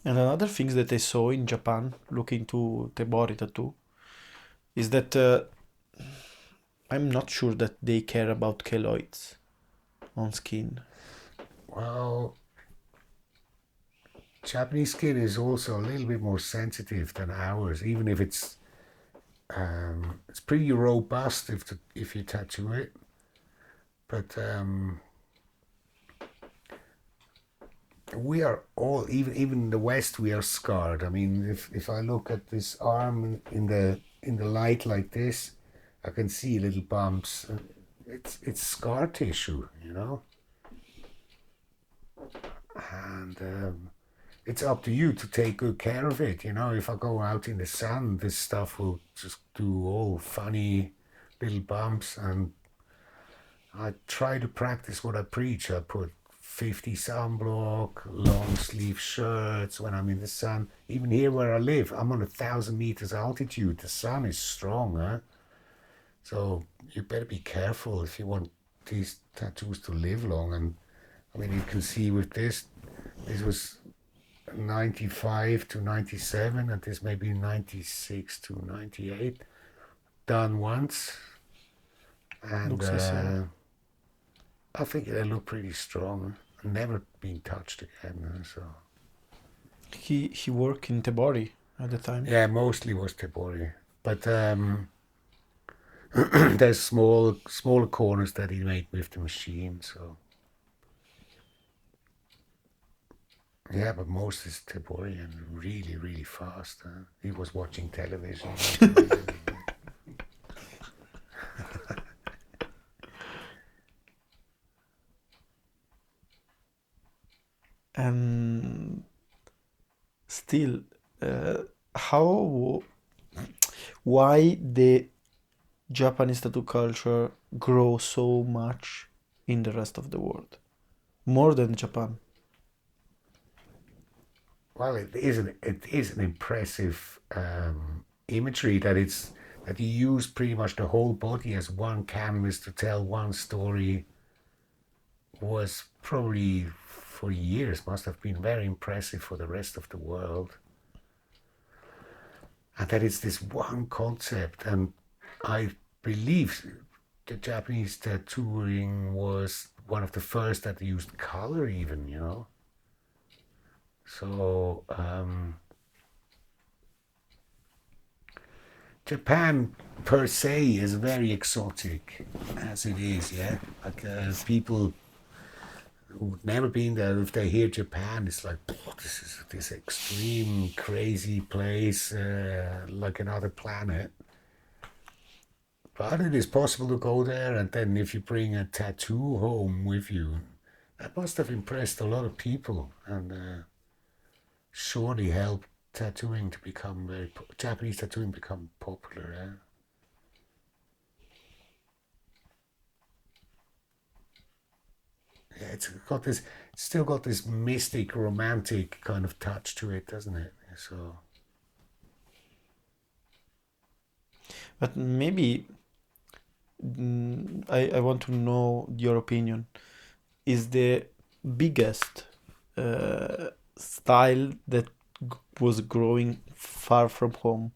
Speaker 1: And another thing that I saw in Japan, looking to the body tattoo, is that I'm not sure that they care about keloids on skin.
Speaker 2: Well, Japanese skin is also a little bit more sensitive than ours, even if it's pretty robust if you tattoo it. But we are all, even in the West, we are scarred. I mean, if I look at this arm in the light like this, I can see little bumps. It's scar tissue, you know. And it's up to you to take good care of it. You know, if I go out in the sun, this stuff will just do all funny little bumps. And I try to practice what I preach. I put 50 sunblock, long sleeve shirts when I'm in the sun. Even here where I live, I'm on 1,000 meters altitude. The sun is strong, huh? So you better be careful if you want these tattoos to live long. And I mean, you can see with this was 95 to 97, and this may be 96 to 98. Done once, and
Speaker 1: Looks the same.
Speaker 2: I think they look pretty strong. Never been touched again. So
Speaker 1: He worked in Tebori at the time.
Speaker 2: yeah, mostly was Tebori, but there's smaller corners that he made with the machine. So yeah, but most is Tebori and really, really fast. He was watching television.
Speaker 1: And still, how, why the Japanese tattoo culture grow so much in the rest of the world, more than Japan?
Speaker 2: Well, it is an impressive imagery that you use pretty much the whole body as one canvas to tell one story. Was probably for years must have been very impressive for the rest of the world, and that it's this one concept. And I believe the Japanese tattooing was one of the first that used color, even, you know. So Japan per se is very exotic as it is, yeah. Like people who've never been there, if they hear Japan, it's like, "Oh, this is this extreme, crazy place, like another planet." But it is possible to go there, and then if you bring a tattoo home with you, that must have impressed a lot of people, and surely helped tattooing to become Japanese tattooing become popular. Yeah, it's still got this mystic, romantic kind of touch to it, doesn't it? So
Speaker 1: But maybe I want to know your opinion. Is the biggest style that was growing far from home?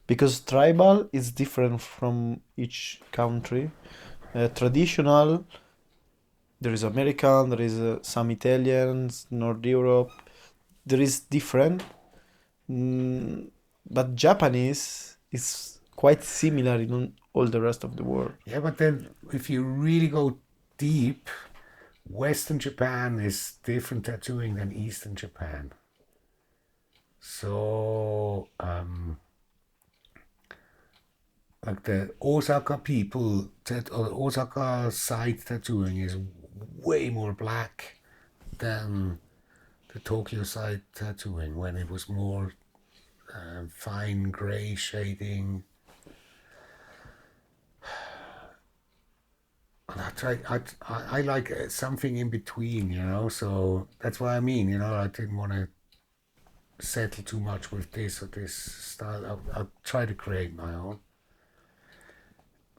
Speaker 1: Because tribal is different from each country. Traditional, there is American, there is some Italians, North Europe. There is different, but Japanese is quite similar in all the rest of the world.
Speaker 2: yeah, but then if you really go deep, Western Japan is different tattooing than Eastern Japan. So like the Osaka people, or Osaka side tattooing is way more black than the Tokyo side tattooing, when it was more fine gray shading. I like something in between, you know. So that's what I mean, you know. I didn't want to settle too much with this or this style. I'll try to create my own.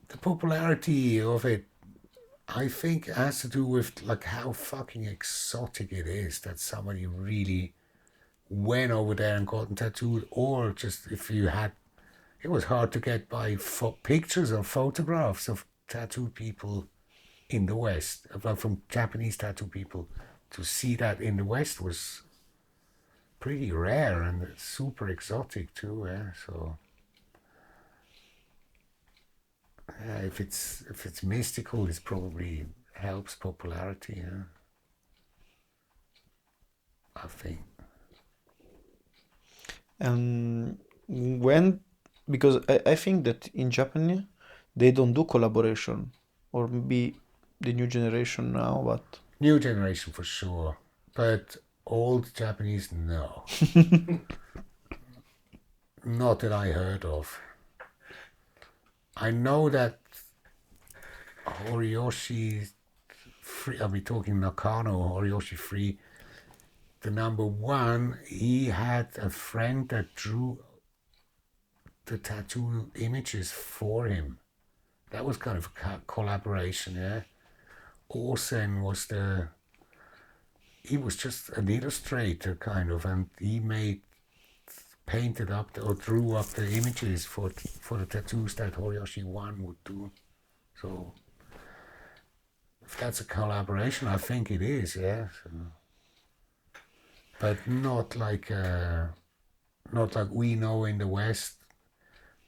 Speaker 2: The popularity of it, I think, has to do with like how fucking exotic it is that somebody really went over there and got tattooed, or just if you had, it was hard to get by pictures or photographs of tattooed people in the West, from Japanese tattoo people. To see that in the West was pretty rare and super exotic too. Yeah, so yeah, if it's mystical, it probably helps popularity. Yeah, I think.
Speaker 1: And when, because I think that in Japan they don't do collaboration, or maybe the new generation now, but
Speaker 2: New generation for sure, but old Japanese, no, not that I heard of. I know that Horiyoshi Free, I'll be talking Nakano, Horiyoshi Free, the number one, he had a friend that drew the tattoo images for him. That was kind of a collaboration, yeah. Osen was he was just an illustrator kind of, and he painted up or drew up the images for the tattoos that Horiyoshi One would do. So if that's a collaboration, I think it is, yeah. So, but not like we know in the West.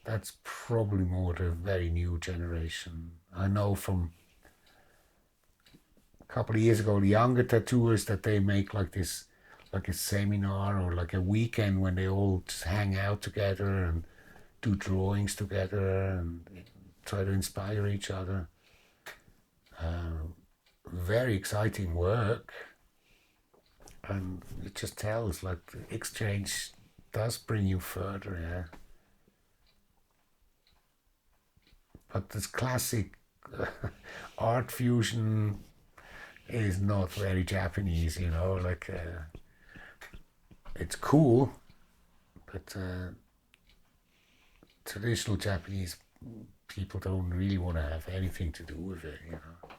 Speaker 2: That's probably more the very new generation. I know from a couple of years ago, the younger tattooers, that they make like this, like a seminar or like a weekend when they all just hang out together and do drawings together and try to inspire each other. Very exciting work, and it just tells like the exchange does bring you further, yeah. But this classic art fusion is not very Japanese, you know. Like it's cool, but traditional Japanese people don't really want to have anything to do with it, you know.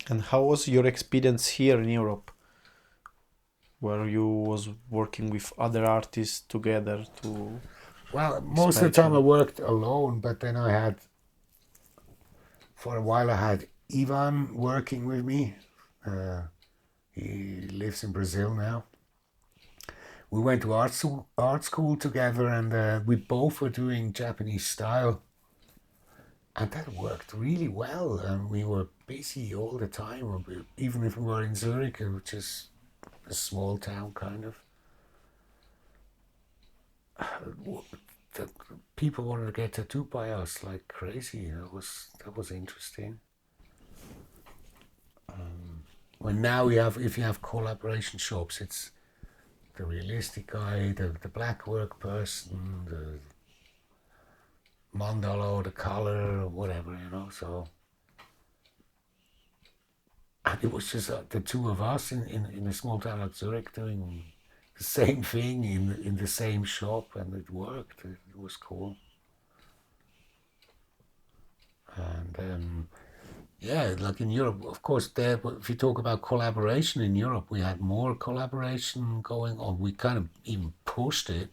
Speaker 1: and how was your experience here in Europe, where you was working with other artists together to
Speaker 2: Well, most of the time I
Speaker 1: expansion?
Speaker 2: worked alone, but then for a while I had Ivan working with me. Uh, he lives in Brazil now. We went to art school together, and we both were doing Japanese style, and that worked really well. And we were busy all the time, even if we were in Zurich, which is a small town kind of. The people wanted to get tattooed by us like crazy. That was interesting. Well, now if you have collaboration shops, it's the realistic guy, the black work person, the mandala or the color or whatever, you know. So, and it was just the two of us in a small town like Zurich doing the same thing in the same shop, and it worked. It was cool. And yeah, like in Europe, of course, there, if you talk about collaboration in Europe, we had more collaboration going on. We kind of even pushed it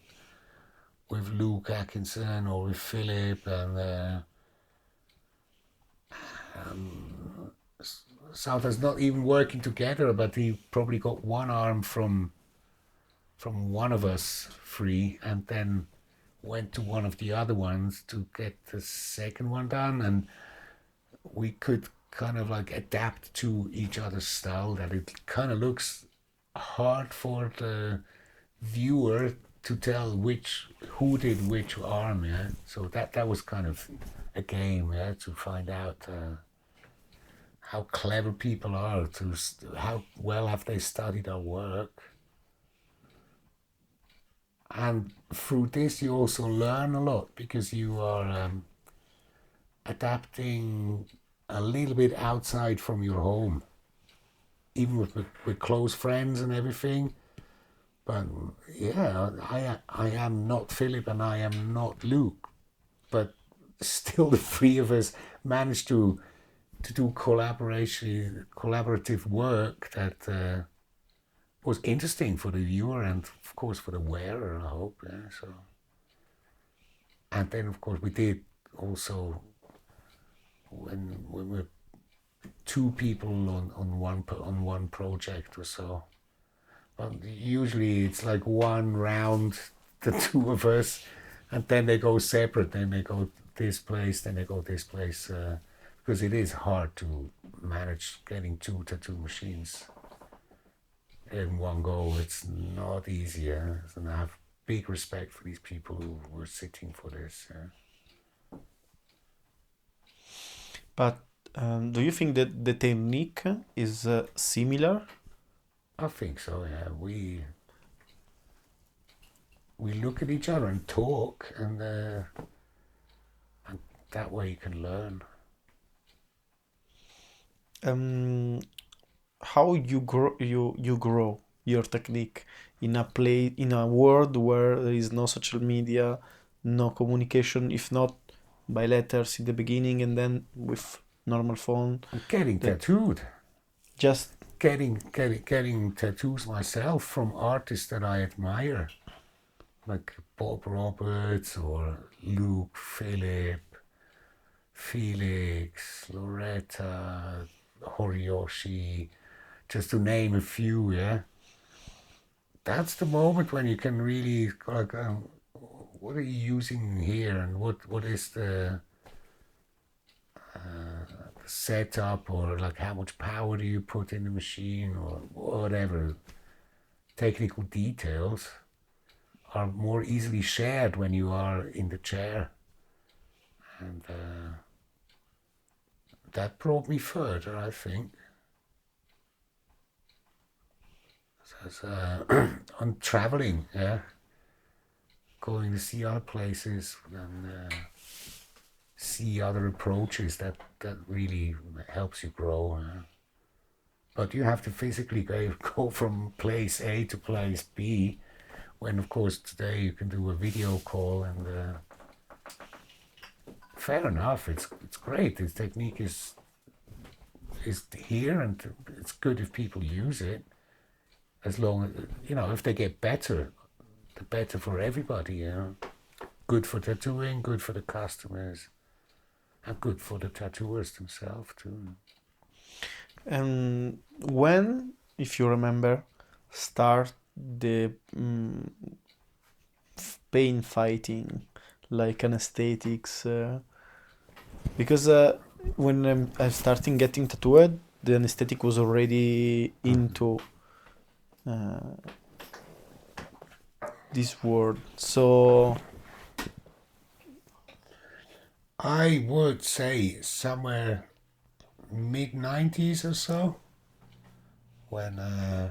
Speaker 2: with Luke Atkinson or with Philip, and Southern's not even working together, but he probably got one arm from one of us free, and then went to one of the other ones to get the second one done, and we could kind of like adapt to each other's style, that it kind of looks hard for the viewer to tell who did which arm, yeah. So that was kind of a game, yeah, to find out how clever people are, how well have they studied our work. And through this, you also learn a lot because you are adapting a little bit outside from your home, even with close friends and everything. But yeah, I am not Philip and I am not Luke, but still the three of us managed to do collaborative work that was interesting for the viewer and of course for the wearer, I hope. Yeah, so, and then of course we did also when we're two people on one project or so. But usually it's like one round, the two of us, and then they go separate. Then they go this place, then they go this place, because it is hard to manage getting two tattoo machines in one go. It's not easy, and I have big respect for these people who were sitting for this.
Speaker 1: But do you think that the technique is similar?
Speaker 2: I think so. Yeah, we look at each other and talk, and that way you can learn.
Speaker 1: Um, how you grow your technique in a world where there is no social media, no communication, if not by letters in the beginning and then with normal phone,
Speaker 2: Getting
Speaker 1: that
Speaker 2: tattooed,
Speaker 1: just
Speaker 2: getting tattoos myself from artists that I admire, like Bob Roberts or Luke, Philip, Felix, Loretta, Horiyoshi, just to name a few. Yeah, that's the moment when you can really like, what are you using here, and what is the setup, or like how much power do you put in the machine, or whatever. Technical details are more easily shared when you are in the chair, and that brought me further, I think. As, on traveling, yeah, going to see other places and see other approaches, that really helps you grow. But you have to physically go from place A to place B, when of course today you can do a video call, and fair enough, it's great. This technique is here, and it's good if people use it, as long as, if they get better, the better for everybody. Good for tattooing, good for the customers, and good for the tattooers themselves too.
Speaker 1: and when, if you remember, start the pain fighting like anesthetics because when I starting getting tattooed, the anesthetic was already into uh, this world. So
Speaker 2: I would say somewhere mid-90s or so, when I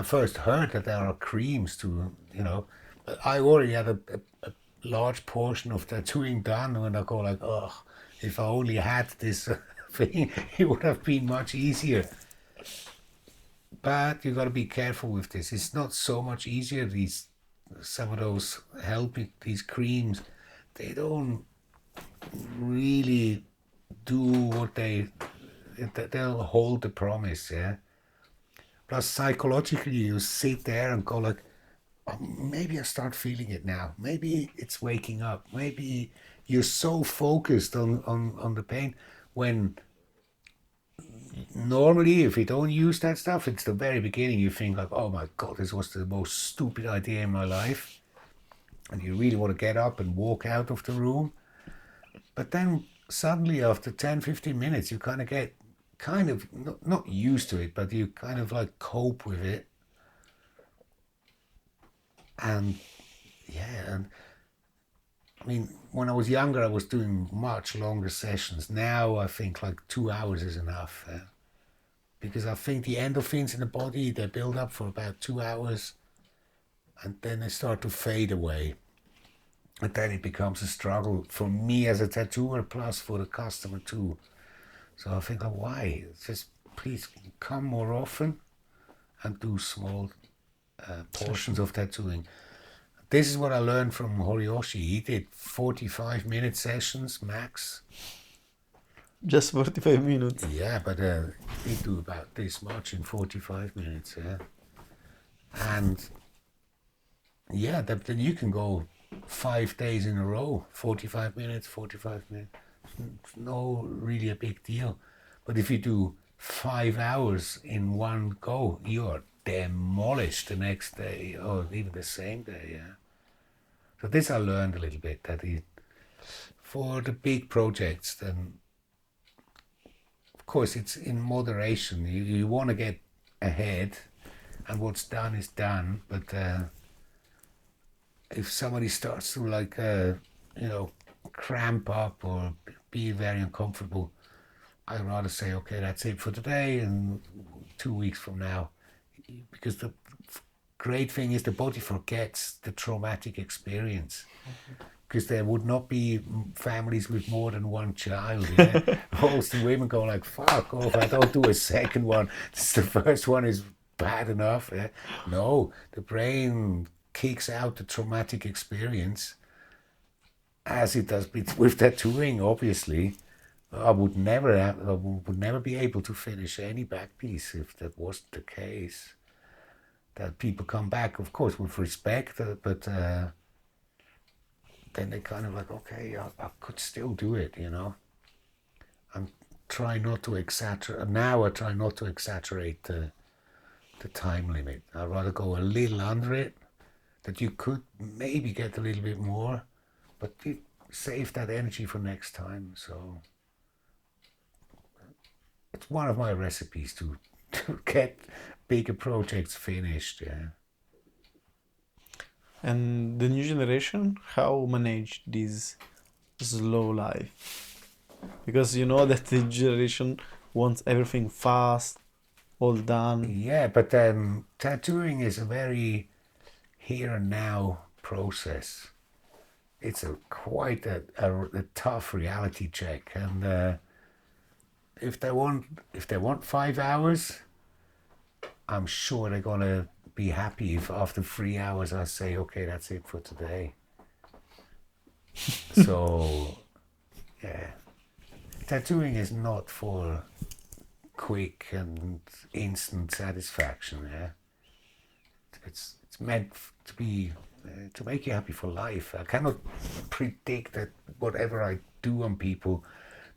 Speaker 2: first heard that there are creams but I already had a large portion of tattooing done, when I go like, oh, if I only had this thing, it would have been much easier. But you got to be careful with this. It's not so much easier. Some of those these creams, they don't really do what they'll hold the promise. Yeah. Plus, psychologically, you sit there and go like, oh, maybe I start feeling it now. Maybe it's waking up. Maybe you're so focused on the pain, when normally, if you don't use that stuff, it's the very beginning. You think like, oh my God, this was the most stupid idea in my life. And you really want to get up and walk out of the room. But then suddenly after 10, 15 minutes, you kind of get not used to it, but you kind of like cope with it. And yeah, and I mean, when I was younger, I was doing much longer sessions. Now I think like 2 hours is enough. Because I think the endorphins in the body, they build up for about 2 hours. and then they start to fade away. And then it becomes a struggle for me as a tattooer, plus for the customer too. So I think, why? Just please come more often and do small portions of tattooing. This is what I learned from Horiyoshi. He did 45-minute sessions max.
Speaker 1: Just 45 minutes.
Speaker 2: Yeah, but he do about this much in 45 minutes. Yeah, and yeah, then you can go 5 days in a row, 45 minutes, 45 minutes. It's no really a big deal. But if you do 5 hours in one go, you're demolished the next day or even the same day. Yeah. So this I learned a little bit, that for the big projects, then of course it's in moderation. You want to get ahead, and what's done is done. But if somebody starts to cramp up or be very uncomfortable, I'd rather say, okay, that's it for today, and 2 weeks from now, because the great thing is the body forgets the traumatic experience. Because there would not be families with more than one child. Yeah? Most of the women go like, fuck off, I don't do a second one. The first one is bad enough. Yeah? No, the brain kicks out the traumatic experience, as it does with tattooing, obviously. I would never be able to finish any back piece if that wasn't the case. That people come back, of course, with respect, but then they kind of like, okay, I could still do it, and try not to exaggerate. Now I try not to exaggerate the time limit. I'd rather go a little under it, that you could maybe get a little bit more, but you save that energy for next time. So it's one of my recipes to get bigger projects finished. Yeah.
Speaker 1: And the new generation, how manage this slow life? Because you know that the generation wants everything fast, all done.
Speaker 2: Yeah, but tattooing is a very here and now process. It's quite a tough reality check, and if they want 5 hours, I'm sure they're gonna be happy if after 3 hours I say, okay, that's it for today. So yeah, tattooing is not for quick and instant satisfaction. Yeah, it's meant to be to make you happy for life. I cannot predict that whatever I do on people,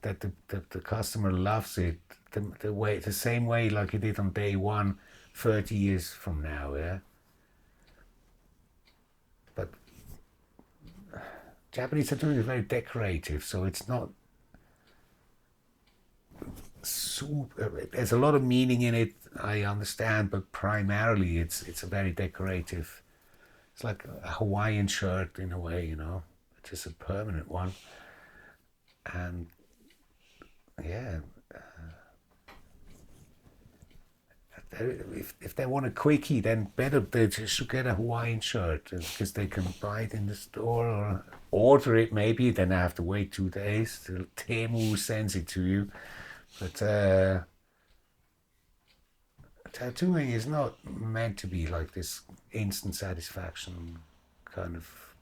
Speaker 2: that the customer loves it the same way like he did on day one 30 years from now. Yeah, but Japanese tattooing is very decorative, so it's not super. There's a lot of meaning in it, I understand, but primarily it's a very decorative. It's like a Hawaiian shirt in a way, just a permanent one. And yeah, if they want a quickie, then better they should get a Hawaiian shirt, because they can buy it in the store or order it maybe. Then I have to wait 2 days till Temu sends it to you. But tattooing is not meant to be like this instant satisfaction kind of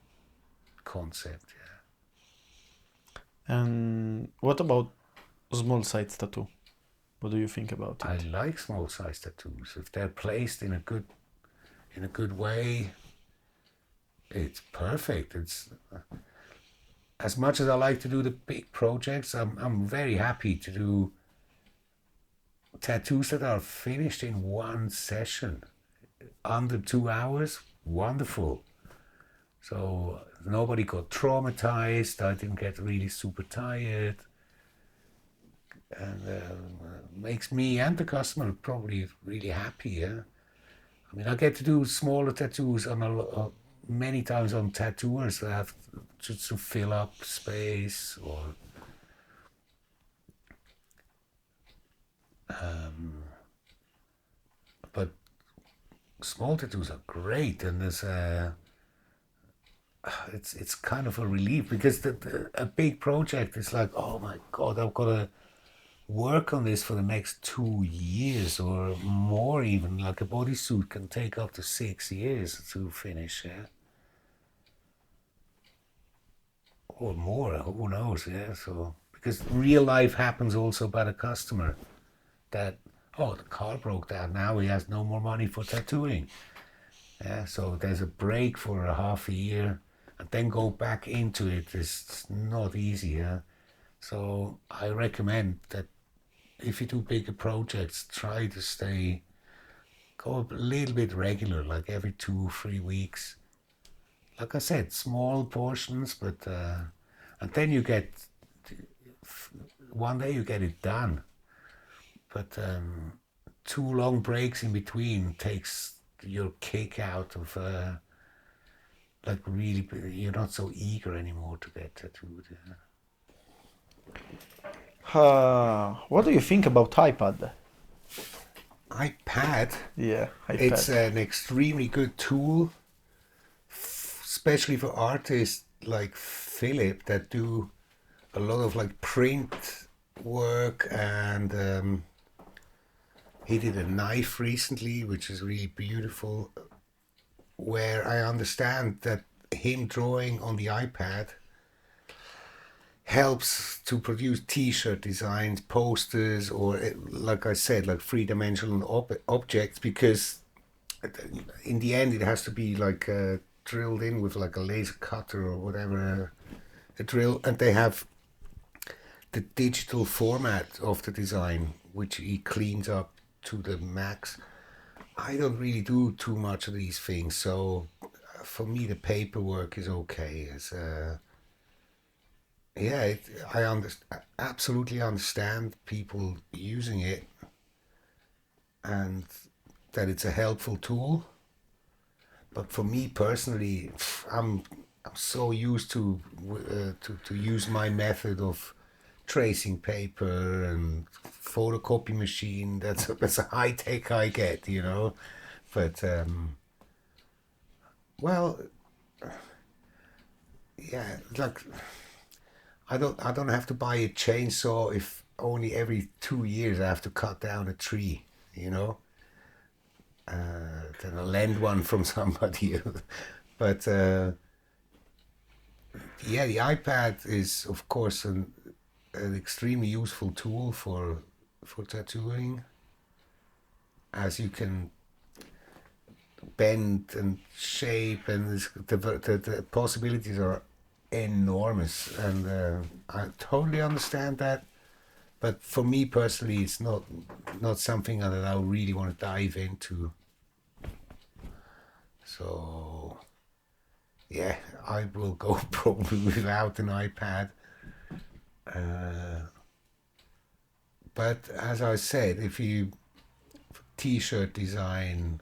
Speaker 2: concept. Yeah.
Speaker 1: And what about small size tattoo? What do you think about
Speaker 2: I
Speaker 1: it?
Speaker 2: like small size tattoos if they're placed in a good way. It's perfect. It's as much as I like to do the big projects, I'm very happy to do tattoos that are finished in one session, under 2 hours. Wonderful. So nobody got traumatized. I didn't get really super tired, and makes me and the customer probably really happy. Yeah? I mean, I get to do smaller tattoos on many times on tattooers that have to fill up space, or but small tattoos are great, and it's kind of a relief because a big project is like, oh my god, I've got to work on this for the next 2 years or more even. Like a bodysuit can take up to 6 years to finish, yeah, or more. Who knows? Yeah. So because real life happens also by the customer that, oh, the car broke down. Now he has no more money for tattooing. Yeah. So there's a break for a half a year, and then go back into it is not easy. Yeah. So I recommend that if you do bigger projects, try to go a little bit regular, like every 2 3 weeks. Like I said, small portions, but and then you get one day you get it done. But too long breaks in between takes your kick out of like really you're not so eager anymore to get tattooed.
Speaker 1: What do you think about iPad?
Speaker 2: iPad,
Speaker 1: Yeah,
Speaker 2: it's
Speaker 1: iPad.
Speaker 2: an extremely good tool, especially for artists like Philip that do a lot of like print work, and he did a knife recently which is really beautiful, where I understand that him drawing on the iPad helps to produce t-shirt designs, posters, or like I said, like three-dimensional objects, because in the end it has to be like drilled in with like a laser cutter or whatever, a drill, and they have the digital format of the design which he cleans up to the max. I don't really do too much of these things, so for me the paperwork is okay. It's yeah, absolutely understand people using it, and that it's a helpful tool. But for me personally, I'm so used to use my method of tracing paper and photocopy machine. That's a high tech I get, you know. But well, yeah, like I don't have to buy a chainsaw if only every 2 years I have to cut down a tree, you know. Then I lend one from somebody. But yeah, the iPad is of course an extremely useful tool for tattooing, as you can bend and shape, and the possibilities are enormous, and I totally understand that. But for me personally, it's not something that I really want to dive into. So yeah, I will go probably without an iPad. Uh, but as I said, if you t-shirt design,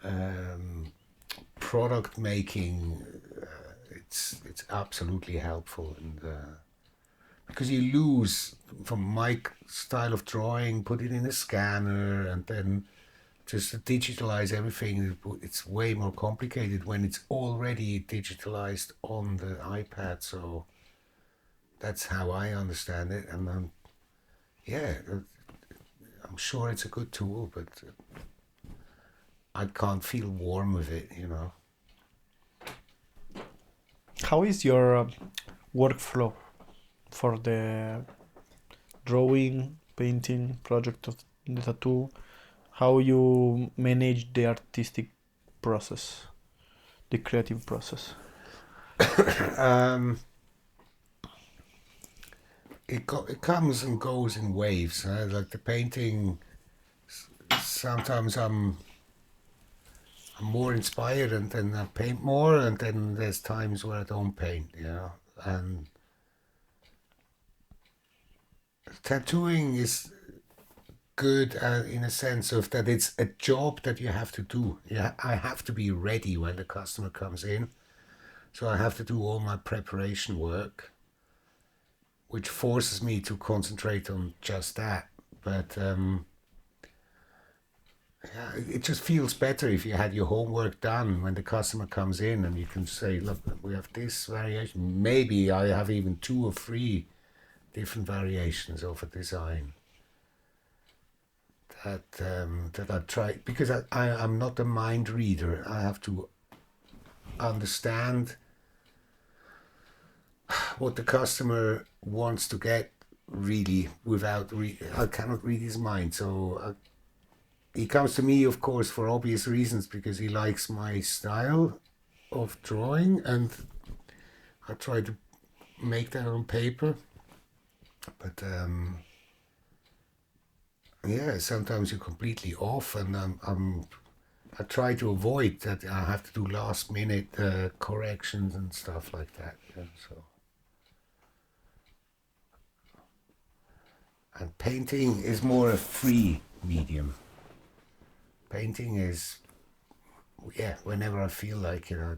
Speaker 2: um, product making, it's absolutely helpful, and because you lose from my style of drawing, put it in a scanner, and then just to digitalize everything, it's way more complicated when it's already digitalized on the iPad. So that's how I understand it, and yeah, I'm sure it's a good tool, but I can't feel warm with it, you know.
Speaker 1: How is your workflow for the drawing, painting project of the tattoo? How you manage the artistic process, the creative process?
Speaker 2: Um, it comes and goes in waves. Like the painting, sometimes I'm more inspired, and then I paint more, and then there's times where I don't paint, you know. And tattooing is good in a sense of that it's a job that you have to do. Yeah, I have to be ready when the customer comes in, so I have to do all my preparation work, which forces me to concentrate on just that. But Yeah, it just feels better if you had your homework done when the customer comes in and you can say, look, we have this variation. Maybe I have even 2 or 3 different variations of a design that I try, because I'm not a mind reader. I have to understand what the customer wants to get really without I cannot read his mind. So he comes to me, of course, for obvious reasons, because he likes my style of drawing, and I try to make that on paper. But yeah, sometimes you're completely off, and I try to avoid that. I have to do last minute corrections and stuff like that. Yeah, so, and painting is more a free medium. Painting is, yeah, whenever I feel like it, I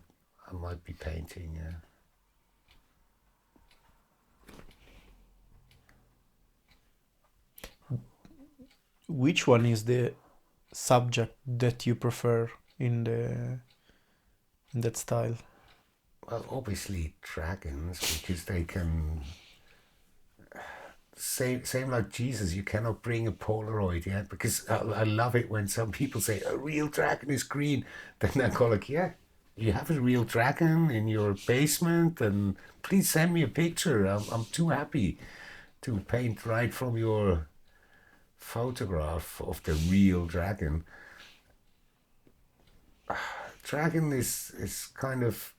Speaker 2: might be painting. Yeah.
Speaker 1: Which one is the subject that you prefer in that style?
Speaker 2: Well, obviously dragons, because they can. Same like Jesus, you cannot bring a Polaroid, yeah, because I love it when some people say a real dragon is green. Then I go like, yeah, you have a real dragon in your basement, and please send me a picture. I'm too happy to paint right from your photograph of the real dragon. Dragon is kind of,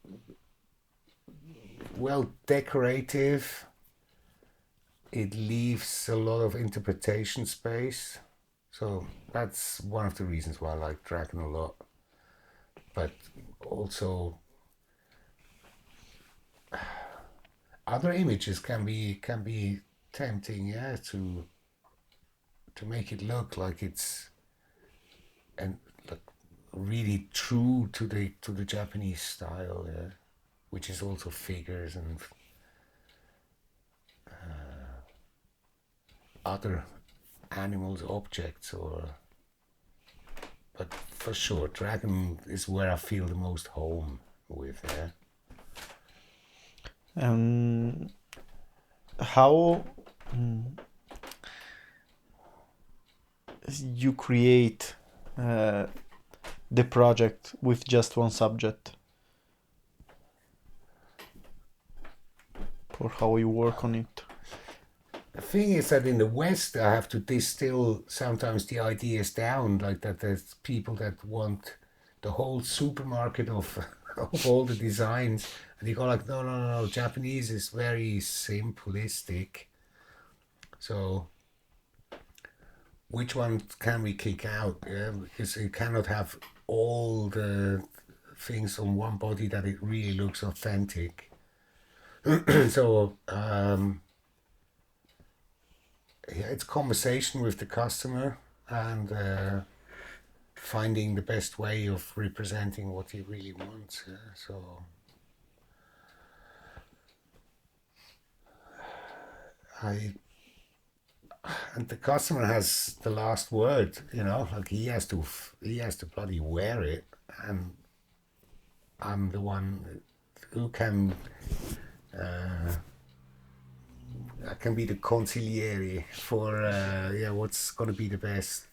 Speaker 2: well, decorative. It leaves a lot of interpretation space. So that's one of the reasons why I like dragon a lot. But also other images can be tempting, yeah, to make it look like it's and like really true to the Japanese style, yeah, which is also figures and other animals, objects, or. But for sure, dragon is where I feel the most home with. Yeah.
Speaker 1: How you create the project with just one subject, or how you work on it?
Speaker 2: The thing is that in the West, I have to distill sometimes the ideas down, like that. There's people that want the whole supermarket of of all the designs, and you go like, no, no, no, no. Japanese is very simplistic. So which one can we kick out? Yeah, because you cannot have all the things on one body that it really looks authentic. So yeah, it's conversation with the customer and finding the best way of representing what he really wants. Yeah? So I and the customer has the last word. You know, like he has to bloody wear it, and I'm the one who can. I can be the consigliere for yeah, what's going to be the best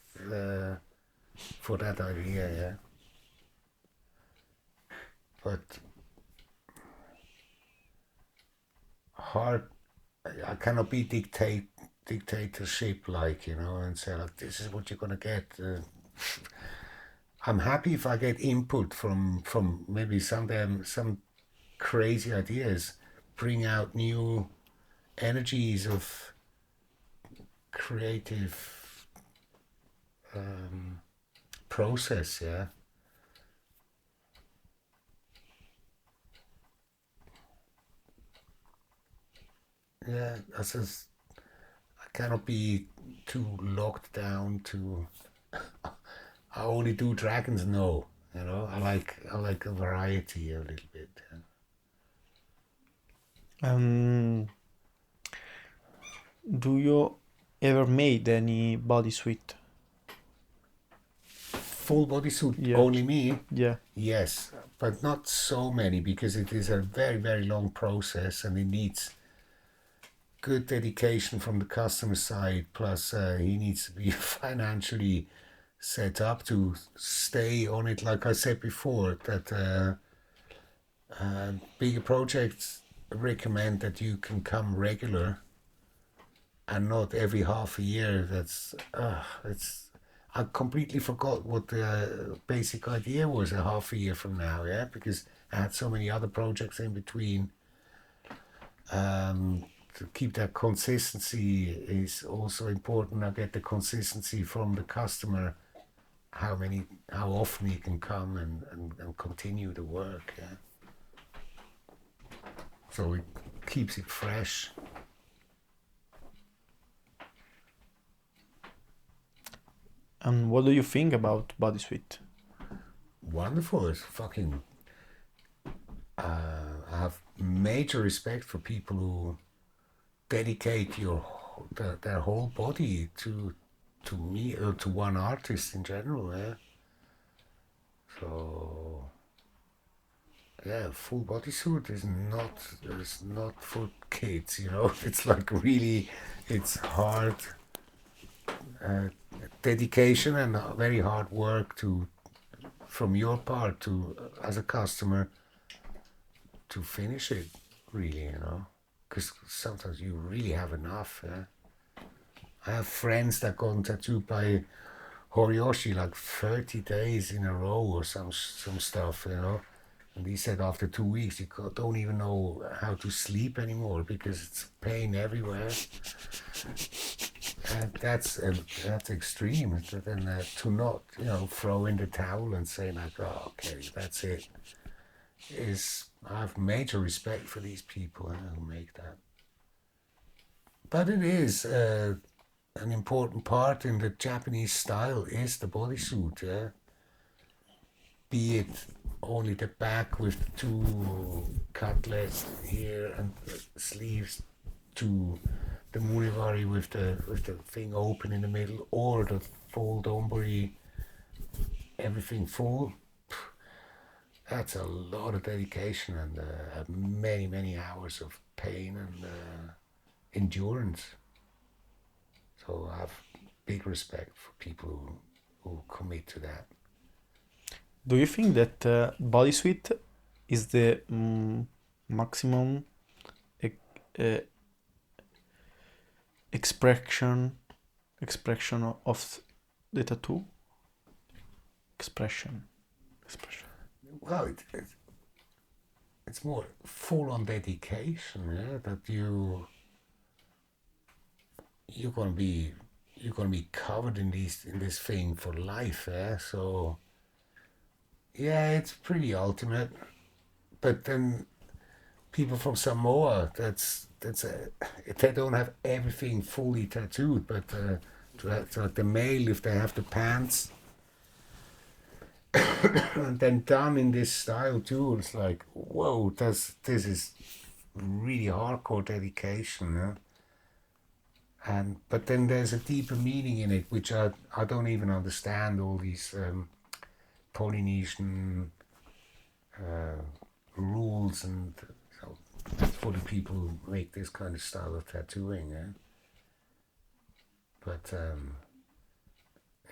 Speaker 2: for that idea. Yeah, but hard. I cannot be dictatorship like, you know, and say like, this is what you're gonna get. I'm happy if I get input from maybe some crazy ideas, bring out new energies of creative process. Yeah, yeah. That's just, I cannot be too locked down to. I only do dragons. No, you know. I like a variety a little bit. Yeah.
Speaker 1: Um, do you ever made any bodysuit?
Speaker 2: full bodysuit,
Speaker 1: Yeah.
Speaker 2: only me?
Speaker 1: Yeah.
Speaker 2: Yes, but not so many, because it is a very, very long process, and it needs good dedication from the customer side. Plus, he needs to be financially set up to stay on it. Like I said before, that bigger projects recommend that you can come regular and not every half a year. I completely forgot what the basic idea was a half a year from now, yeah, because I had so many other projects in between. To keep that consistency is also important. I get the consistency from the customer, how often he can come and continue the work, yeah. So it keeps it fresh.
Speaker 1: And what do you think about Bodysuit?
Speaker 2: Wonderful. It's fucking. I have major respect for people who dedicate their whole body to me, or to one artist in general. Yeah. So yeah, full bodysuit is not for kids. You know, it's like really, it's hard dedication and very hard work from your part to as a customer to finish it, really, you know, because sometimes you really have enough. Yeah? I have friends that got tattooed by Horiyoshi like 30 days in a row or some stuff, you know, and he said after 2 weeks you don't even know how to sleep anymore because it's pain everywhere. And that's extreme. And then to not, you know, throw in the towel and say like, oh, okay, that's it. I have major respect for these people who make that. But it is an important part in the Japanese style is the bodysuit, yeah. Be it only the back with two cutlets here and the sleeves to the Muniwari with the thing open in the middle, or the full donbori, everything full. That's a lot of dedication and many hours of pain and endurance. So I have big respect for people who commit to that.
Speaker 1: Do you think that Bodysuit is the maximum expression of the tattoo? Expression.
Speaker 2: Well, it's more full-on dedication, yeah. That you're gonna be covered in this thing for life, yeah. So yeah, it's pretty ultimate. But then people from Samoa, they don't have everything fully tattooed, but to the male, if they have the pants and then done in this style too, it's like, whoa, this is really hardcore dedication, yeah? But then there's a deeper meaning in it, which I don't even understand, all these Polynesian rules, and so that's for the people who make this kind of style of tattooing, yeah? But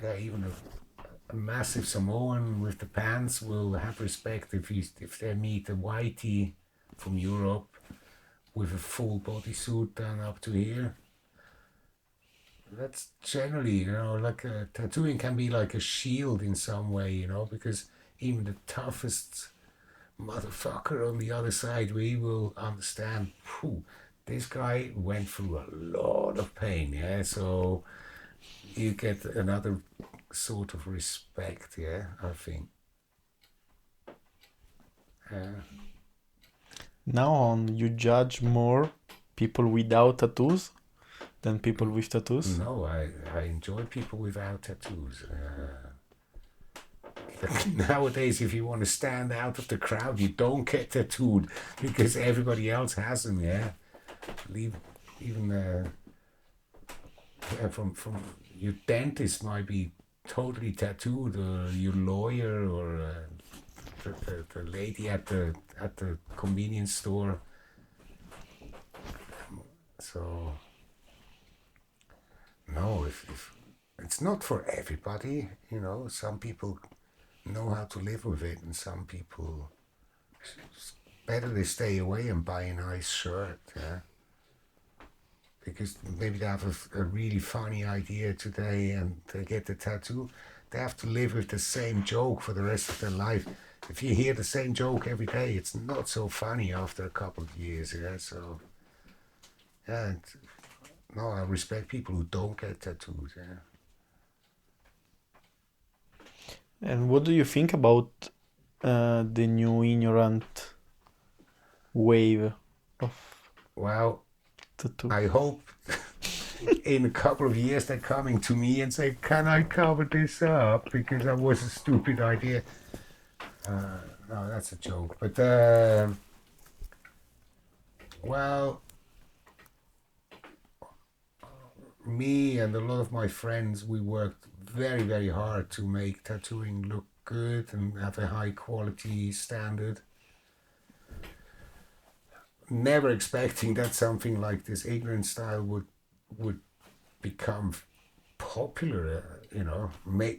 Speaker 2: yeah, even a massive Samoan with the pants will have respect if they meet a whitey from Europe with a full bodysuit down up to here. That's generally, you know, like tattooing can be like a shield in some way, you know, because even the toughest motherfucker on the other side, we will understand, this guy went through a lot of pain, yeah, so you get another sort of respect, yeah, I think.
Speaker 1: Now on, you judge more people without tattoos than people with tattoos?
Speaker 2: No, I enjoy people without tattoos. Nowadays, if you want to stand out of the crowd, you don't get tattooed because everybody else has them, yeah. Even from your dentist might be totally tattooed, or your lawyer, or the lady at the convenience store. So no, if it's not for everybody, you know. Some people know how to live with it, and some people, it's better they stay away and buy a nice shirt, yeah. Because maybe they have a really funny idea today and they get the tattoo. They have to live with the same joke for the rest of their life. If you hear the same joke every day, it's not so funny after a couple of years, yeah. So yeah, no, I respect people who don't get tattoos, yeah.
Speaker 1: And what do you think about the new ignorant wave of
Speaker 2: Well,
Speaker 1: tattoo?
Speaker 2: I hope in a couple of years they're coming to me and say, "Can I cover this up? Because that was a stupid idea." No, that's a joke. But well, me and a lot of my friends, we worked very, very hard to make tattooing look good and have a high quality standard. Never expecting that something like this ignorant style would become popular, you know.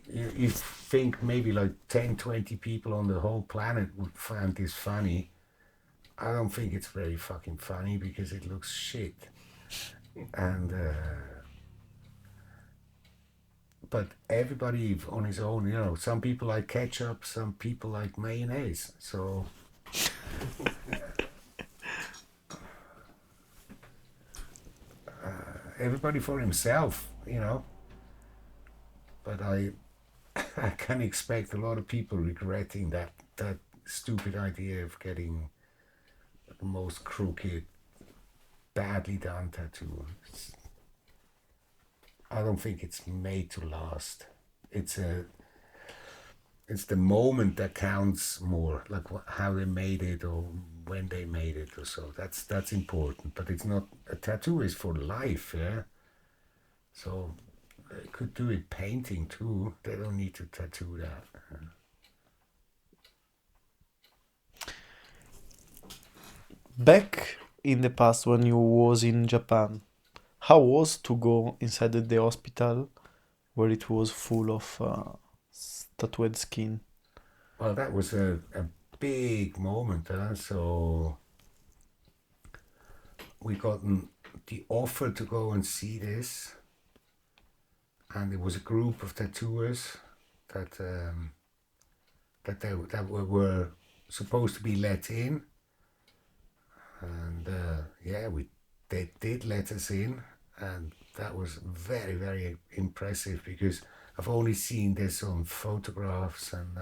Speaker 2: You think maybe like 10, 20 people on the whole planet would find this funny. I don't think it's very fucking funny because it looks shit. And but everybody on his own, you know. Some people like ketchup, some people like mayonnaise. So everybody for himself, you know. But I can expect a lot of people regretting that stupid idea of getting the most crooked, badly done tattoo. I don't think it's made to last. It's the moment that counts more, like how they made it or when they made it or so. That's important. But it's not, a tattoo is for life, yeah. So they could do it painting too. They don't need to tattoo that.
Speaker 1: Back in the past when you was in Japan, how was to go inside the hospital where it was full of tattooed skin?
Speaker 2: Well, that was a big moment, huh? So we got the offer to go and see this, and it was a group of tattooers that were supposed to be let in, and yeah, they did let us in, and that was very, very impressive because I've only seen this on photographs, and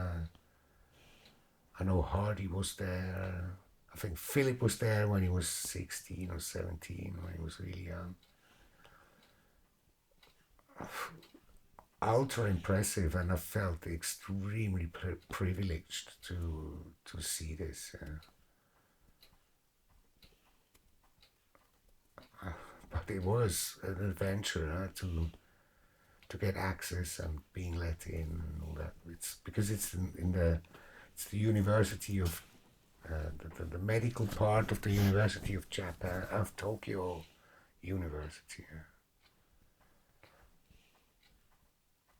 Speaker 2: I know Hardy was there. I think Philip was there when he was 16 or 17, when he was really young. Ultra impressive, and I felt extremely privileged to see this. But it was an adventure to get access and being let in and all that. It's because it's it's the University of the medical part of the University of Japan, of Tokyo University.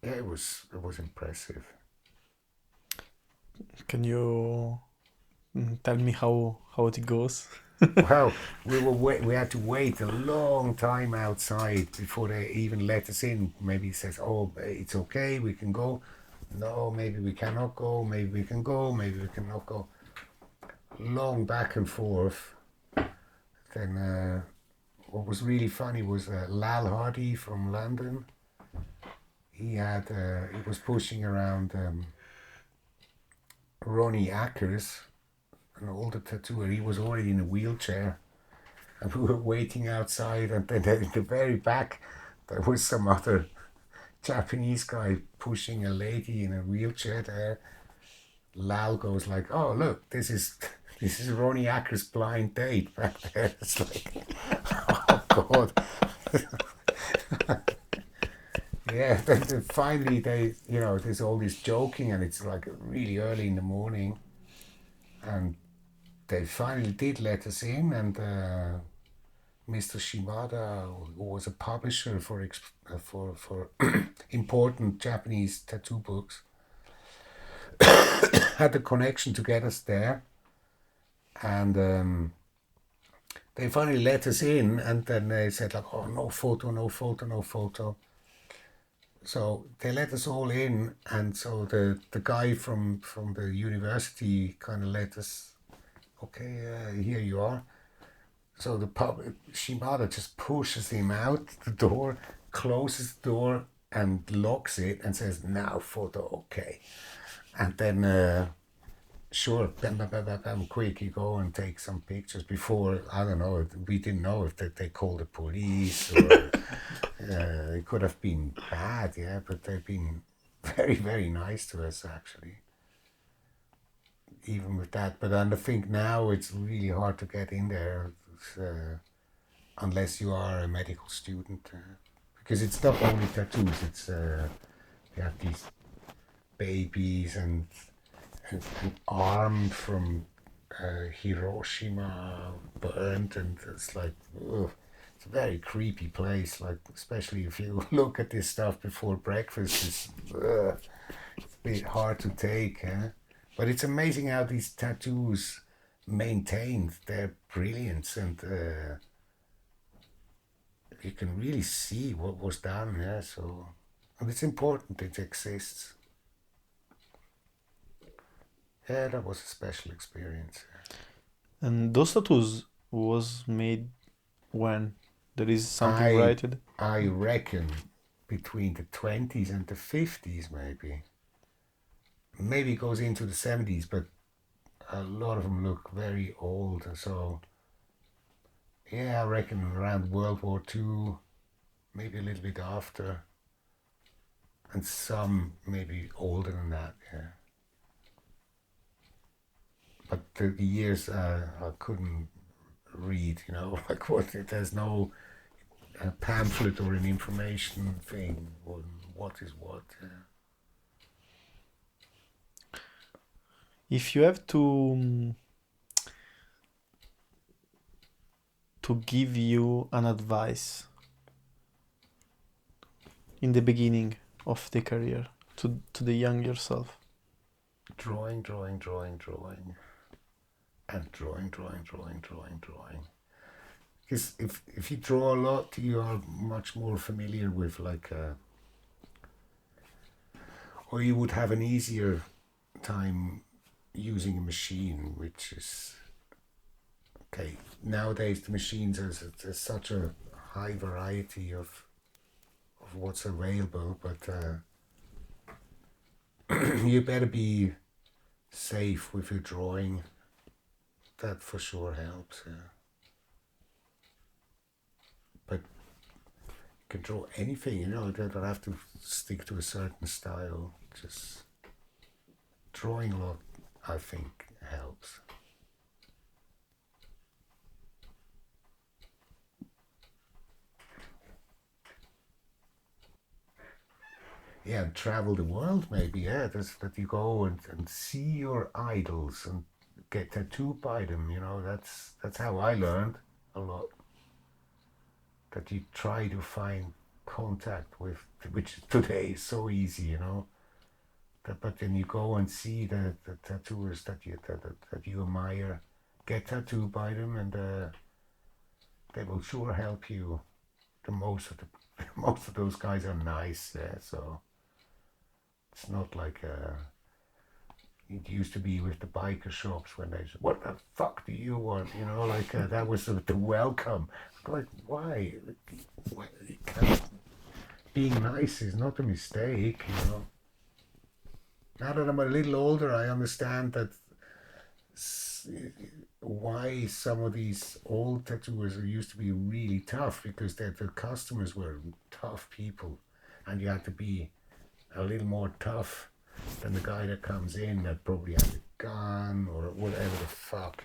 Speaker 2: Yeah, it was impressive.
Speaker 1: Can you tell me how it goes?
Speaker 2: Well, we had to wait a long time outside before they even let us in. Maybe it says, "Oh, it's okay, we can go." No, maybe we cannot go. Maybe we can go. Maybe we cannot go. Long back and forth. Then what was really funny was Lal Hardy from London. He was pushing around Ronnie Ackers, an older tattooer. He was already in a wheelchair, and we were waiting outside. And then in the very back, there was some other Japanese guy pushing a lady in a wheelchair there. Lal goes like, "Oh, look, this is Ronnie Ackers' blind date back there." It's like, oh God. Yeah, finally there's all this joking, and it's like really early in the morning, and they finally did let us in, and Mr. Shimada, who was a publisher for important Japanese tattoo books, had the connection to get us there, and they finally let us in, and then they said like, oh, no photo, no photo, no photo. So they let us all in, and so the guy from the university kind of let us, okay, here you are. So Shimada just pushes him out the door, closes the door, and locks it, and says, now photo, okay. And then sure, bam, bam, bam, bam, bam, quick, you go and take some pictures before, I don't know, we didn't know if they called the police, or it could have been bad, yeah, but they've been very, very nice to us, actually, even with that. But I think now it's really hard to get in there, unless you are a medical student, because it's not only tattoos, it's, you have these babies and an arm from Hiroshima burned, and it's like, ugh, it's a very creepy place. Like, especially if you look at this stuff before breakfast, it's a bit hard to take. But it's amazing how these tattoos maintained their brilliance, and you can really see what was done. Yeah, so, and it's important it exists. Yeah, that was a special experience.
Speaker 1: And those tattoos was made when there is something
Speaker 2: I
Speaker 1: rated.
Speaker 2: I reckon between the 20s and the 50s, maybe. Maybe it goes into the 70s, but a lot of them look very old. And so, yeah, I reckon around World War II, maybe a little bit after, and some maybe older than that, yeah. But the years I couldn't read, like there's no pamphlet or an information thing on what is what.
Speaker 1: If you have to give you an advice in the beginning of the career to the young yourself.
Speaker 2: Drawing, drawing, drawing, drawing, and drawing, drawing, drawing, drawing, drawing. Because if you draw a lot, you are much more familiar with or you would have an easier time using a machine, which is okay. Nowadays the machines there's such a high variety of what's available, but you better be safe with your drawing. That for sure helps. Yeah. But you can draw anything, you don't have to stick to a certain style. Just drawing a lot, I think, helps. Yeah, and travel the world maybe, yeah. That you go and see your idols and get tattooed by them, that's how I learned a lot. That you try to find contact with, which today is so easy, but then you go and see the tattooers that you admire, get tattooed by them, and they will sure help you. The most of the most of those guys are nice, yeah. So it's not like it used to be with the biker shops when they said, "What the fuck do you want?" That was the welcome. Like, why? Being nice is not a mistake. Now that I'm a little older, I understand that why some of these old tattooers used to be really tough, because the customers were tough people, and you had to be a little more tough than the guy that comes in that probably has a gun or whatever the fuck.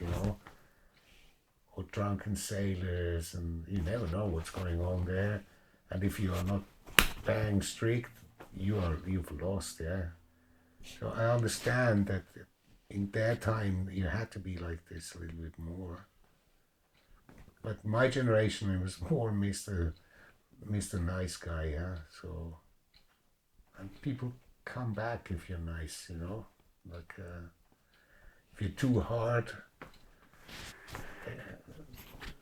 Speaker 2: Or drunken sailors, and you never know what's going on there. And if you are not bang strict, you've lost, yeah. So I understand that in their time you had to be like this a little bit more. But my generation, it was more Mr. Nice Guy, yeah. So, and people come back if you're nice, you know. Like if you're too hard,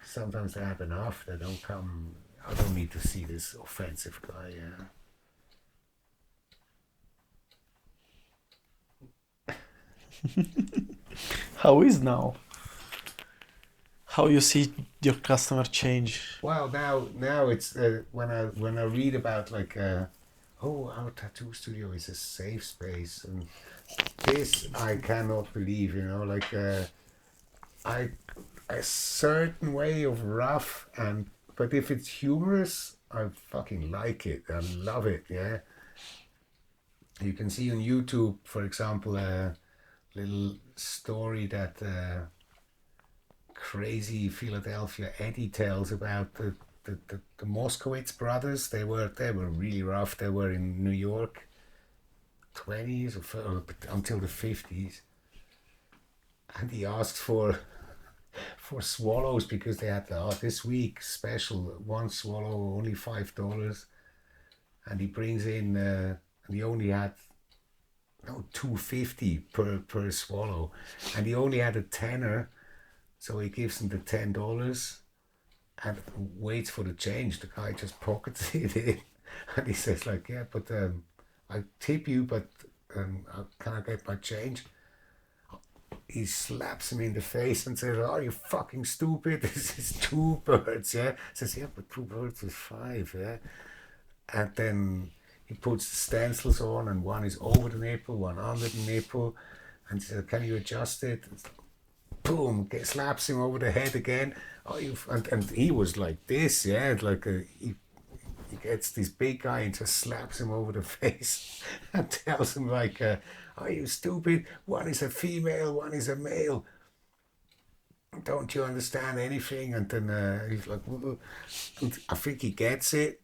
Speaker 2: sometimes they have enough. They don't come. I don't need to see this offensive guy, yeah.
Speaker 1: How is now? How you see your customer change?
Speaker 2: Well, now it's when I read about like oh, our tattoo studio is a safe space, and this I cannot believe, you know, like I a certain way of rough, and but if it's humorous, I fucking like it. I love it, yeah. You can see on YouTube, for example, a little story that crazy Philadelphia Eddie tells about the Moskowitz brothers. They were really rough. They were in New York, 20s or until the 50s, and he asked for swallows because they had this week special, one swallow only $5, and he brings in and he only had no $2.50 per swallow, and he only had a tenner, so he gives him the $10 and waits for the change. The guy just pockets it in, and he says like, yeah, but I tip you, but can I get my change? He slaps him in the face and says, "Oh, you fucking stupid! This is two birds, yeah." Says, "Yeah, but two birds is five, yeah." And then he puts the stencils on, and one is over the nipple, one under the nipple, and he says, "Can you adjust it?" Boom! Slaps him over the head again. Oh, and he was like this, yeah, like he gets this big guy and just slaps him over the face and tells him like, "Are you stupid? One is a female, one is a male. Don't you understand anything?" And then he's like, and I think he gets it,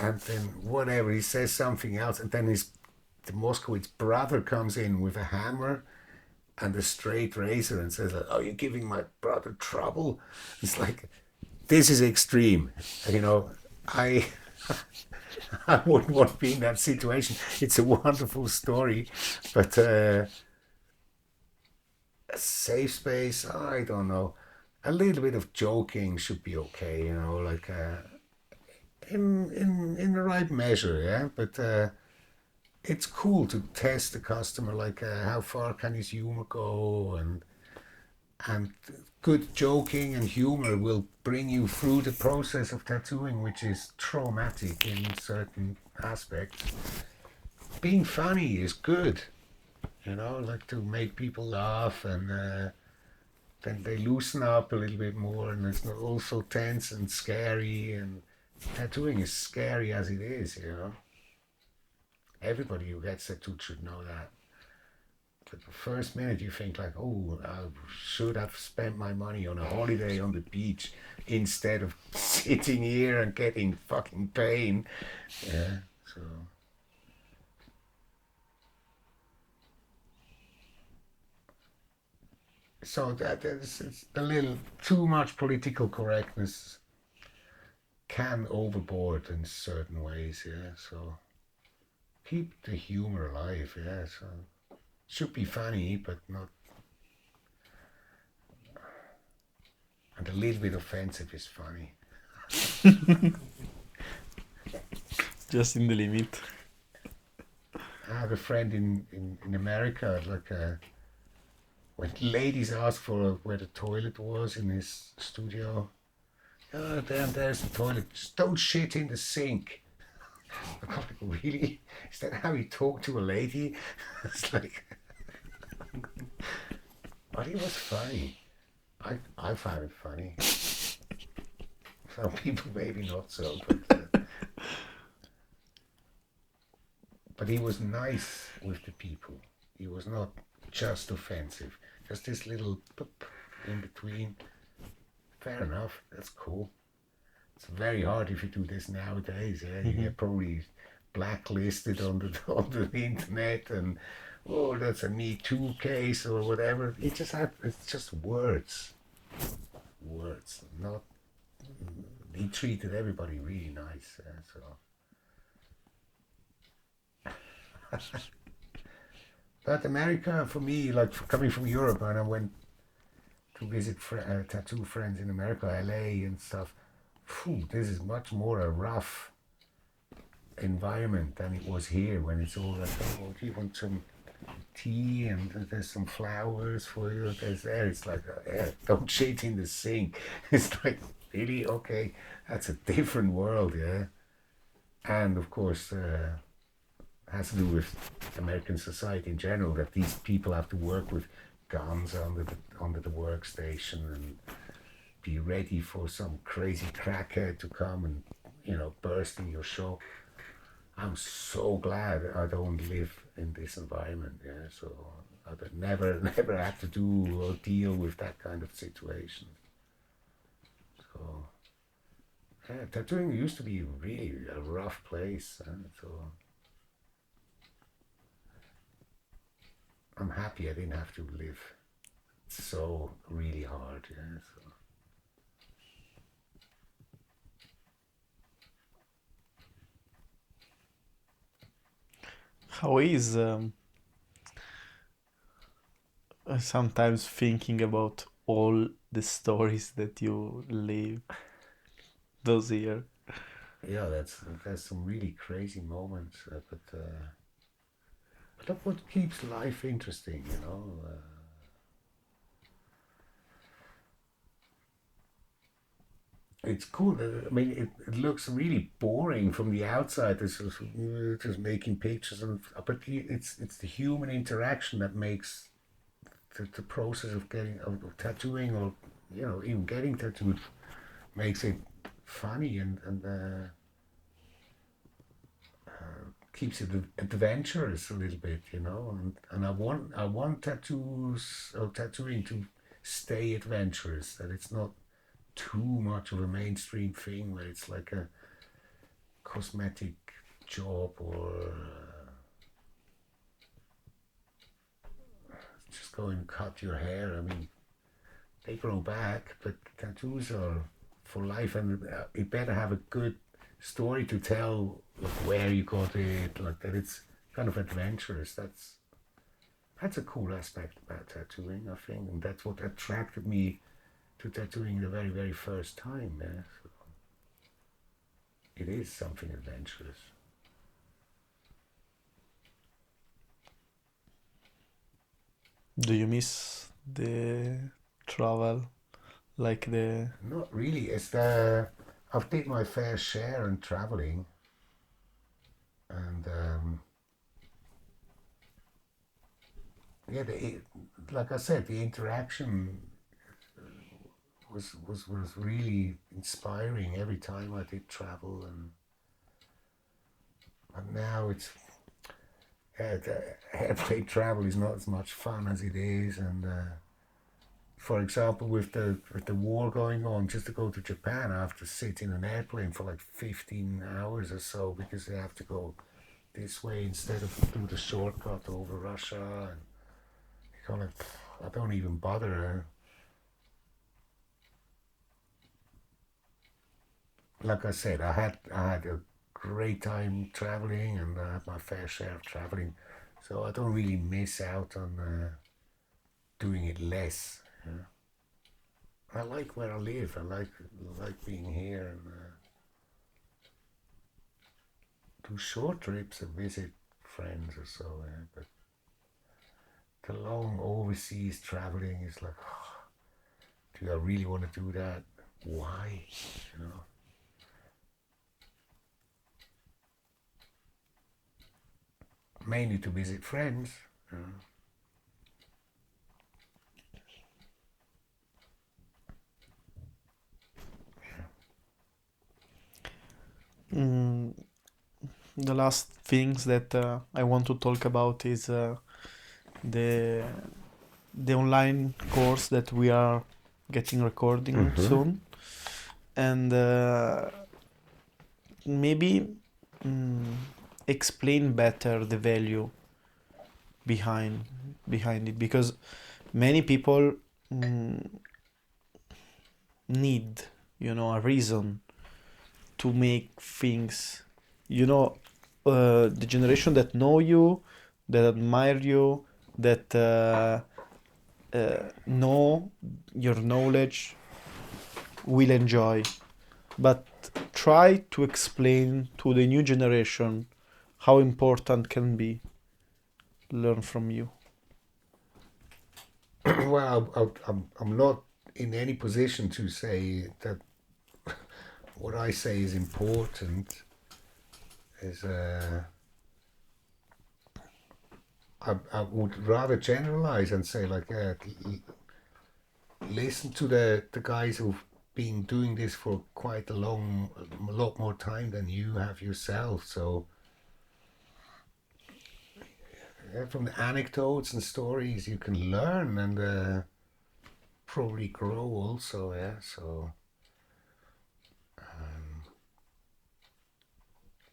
Speaker 2: and then whatever, he says something else, and then the Moskowitz brother comes in with a hammer and a straight razor and says, "Oh, you're giving my brother trouble." It's like, this is extreme, you know. I I wouldn't want to be in that situation. It's a wonderful story, but a safe space, I don't know. A little bit of joking should be okay, you know, like in the right measure, yeah. But it's cool to test the customer, like how far can his humor go, and good joking and humor will bring you through the process of tattooing, which is traumatic in certain aspects. Being funny is good, you know, like to make people laugh, and then they loosen up a little bit more, and it's not all so tense and scary. And tattooing is scary as it is, you know. Everybody who gets tattooed should know that. But the first minute you think like, oh, I should have spent my money on a holiday on the beach instead of sitting here and getting fucking pain. Yeah, so that is, it's a little too much political correctness can overboard in certain ways, yeah. So keep the humor alive, yeah. So should be funny, but not, and a little bit offensive is funny.
Speaker 1: Just in the limit.
Speaker 2: I have a friend in America, like when ladies ask for where the toilet was in his studio, "Oh, damn, there's the toilet. Just don't shit in the sink." I'm like, really? Is that how you talk to a lady? It's like, but it was funny. I found it funny. Some people maybe not so, but he was nice with the people. He was not just offensive. Just this little boop in between. Fair enough. That's cool. It's very hard if you do this nowadays. Yeah? You
Speaker 1: Hmm.
Speaker 2: get probably blacklisted on the on the internet, and oh, that's a Me Too case or whatever. It's just words, words. Not he treated everybody really nice. So, but America for me, like coming from Europe, and I went to visit tattoo friends in America, LA and stuff. Phew, this is much more a rough environment than it was here when it's all like, oh, do you want some tea and there's some flowers for you? There's there. It's like, yeah, don't shit in the sink. It's like, really? Okay, that's a different world, yeah. And of course, has to do with American society in general that these people have to work with guns under the workstation and be ready for some crazy crackhead to come and burst in your shop. I'm so glad I don't live in this environment. Yeah, so I would never never have to do or deal with that kind of situation. So yeah, tattooing used to be really a rough place. So I'm happy I didn't have to live so really hard. Yeah, so.
Speaker 1: How is sometimes thinking about all the stories that you live those years?
Speaker 2: Yeah, that's some really crazy moments, but that's what keeps life interesting, you know. It's cool. I mean, it looks really boring from the outside. It's just making pictures, but it's the human interaction that makes the process of of tattooing or even getting tattooed makes it funny and keeps it adventurous a little bit, you know. And I want tattoos or tattooing to stay adventurous. That it's not too much of a mainstream thing where it's like a cosmetic job or just go and cut your hair. I mean, they grow back, but tattoos are for life, and it better have a good story to tell, like where you got it, like that. It's kind of adventurous. That's a cool aspect about tattooing, I think, and that's what attracted me to tattooing the very very first time. Yeah? So it is something adventurous.
Speaker 1: Do you miss the travel, like the?
Speaker 2: Not really. I've did my fair share in traveling, and yeah, like I said, the interaction was really inspiring every time I did travel, and now it's the airplane travel is not as much fun as it is, and for example, with the war going on, just to go to Japan, I have to sit in an airplane for like 15 hours or so because they have to go this way instead of do the shortcut over Russia, and you kind of I don't even bother. Like I said, I had a great time traveling, and I had my fair share of traveling, so I don't really miss out on doing it less. Yeah. I like where I live. I like being here and do short trips and visit friends or so. Yeah. But the long overseas traveling is like, oh, do I really want to do that? Why? You know. Mainly to visit friends. You know.
Speaker 1: Mm, the last things that I want to talk about is the the online course that we are getting recording
Speaker 2: Mm-hmm.
Speaker 1: soon, and maybe explain better the value behind it, because many people need, a reason to make things, the generation that know you, that admire you, that know your knowledge will enjoy. But try to explain to the new generation how important can be learn from you.
Speaker 2: Well, I'm not in any position to say that what I say is important. Is I would rather generalize and say like, listen to the guys who've been doing this for quite a lot more time than you have yourself. So from the anecdotes and stories you can learn and probably grow also. Yeah. So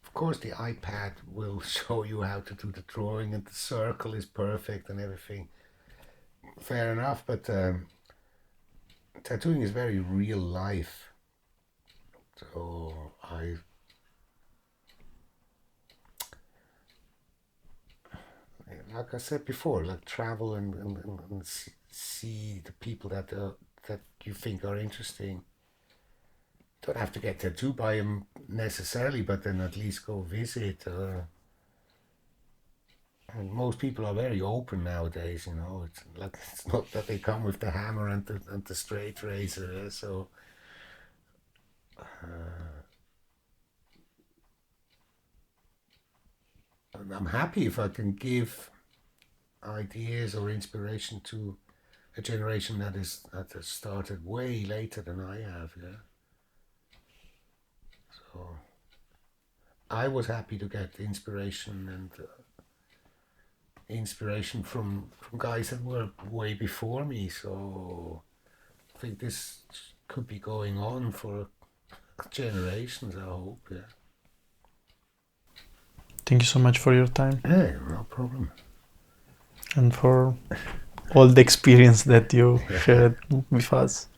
Speaker 2: of course the iPad will show you how to do the drawing and the circle is perfect and everything. Fair enough, but tattooing is very real life. So like I said before, like travel and see the people that you think are interesting. Don't have to get tattooed by them necessarily, but then at least go visit. And most people are very open nowadays, It's like it's not that they come with the hammer and the straight razor. So I'm happy if I can give ideas or inspiration to a generation that has started way later than I have. Yeah. So I was happy to get inspiration and inspiration from guys that were way before me. So I think this could be going on for generations, I hope. Yeah.
Speaker 1: Thank you so much for your time.
Speaker 2: Hey, no problem.
Speaker 1: And for all the experience that you shared with us.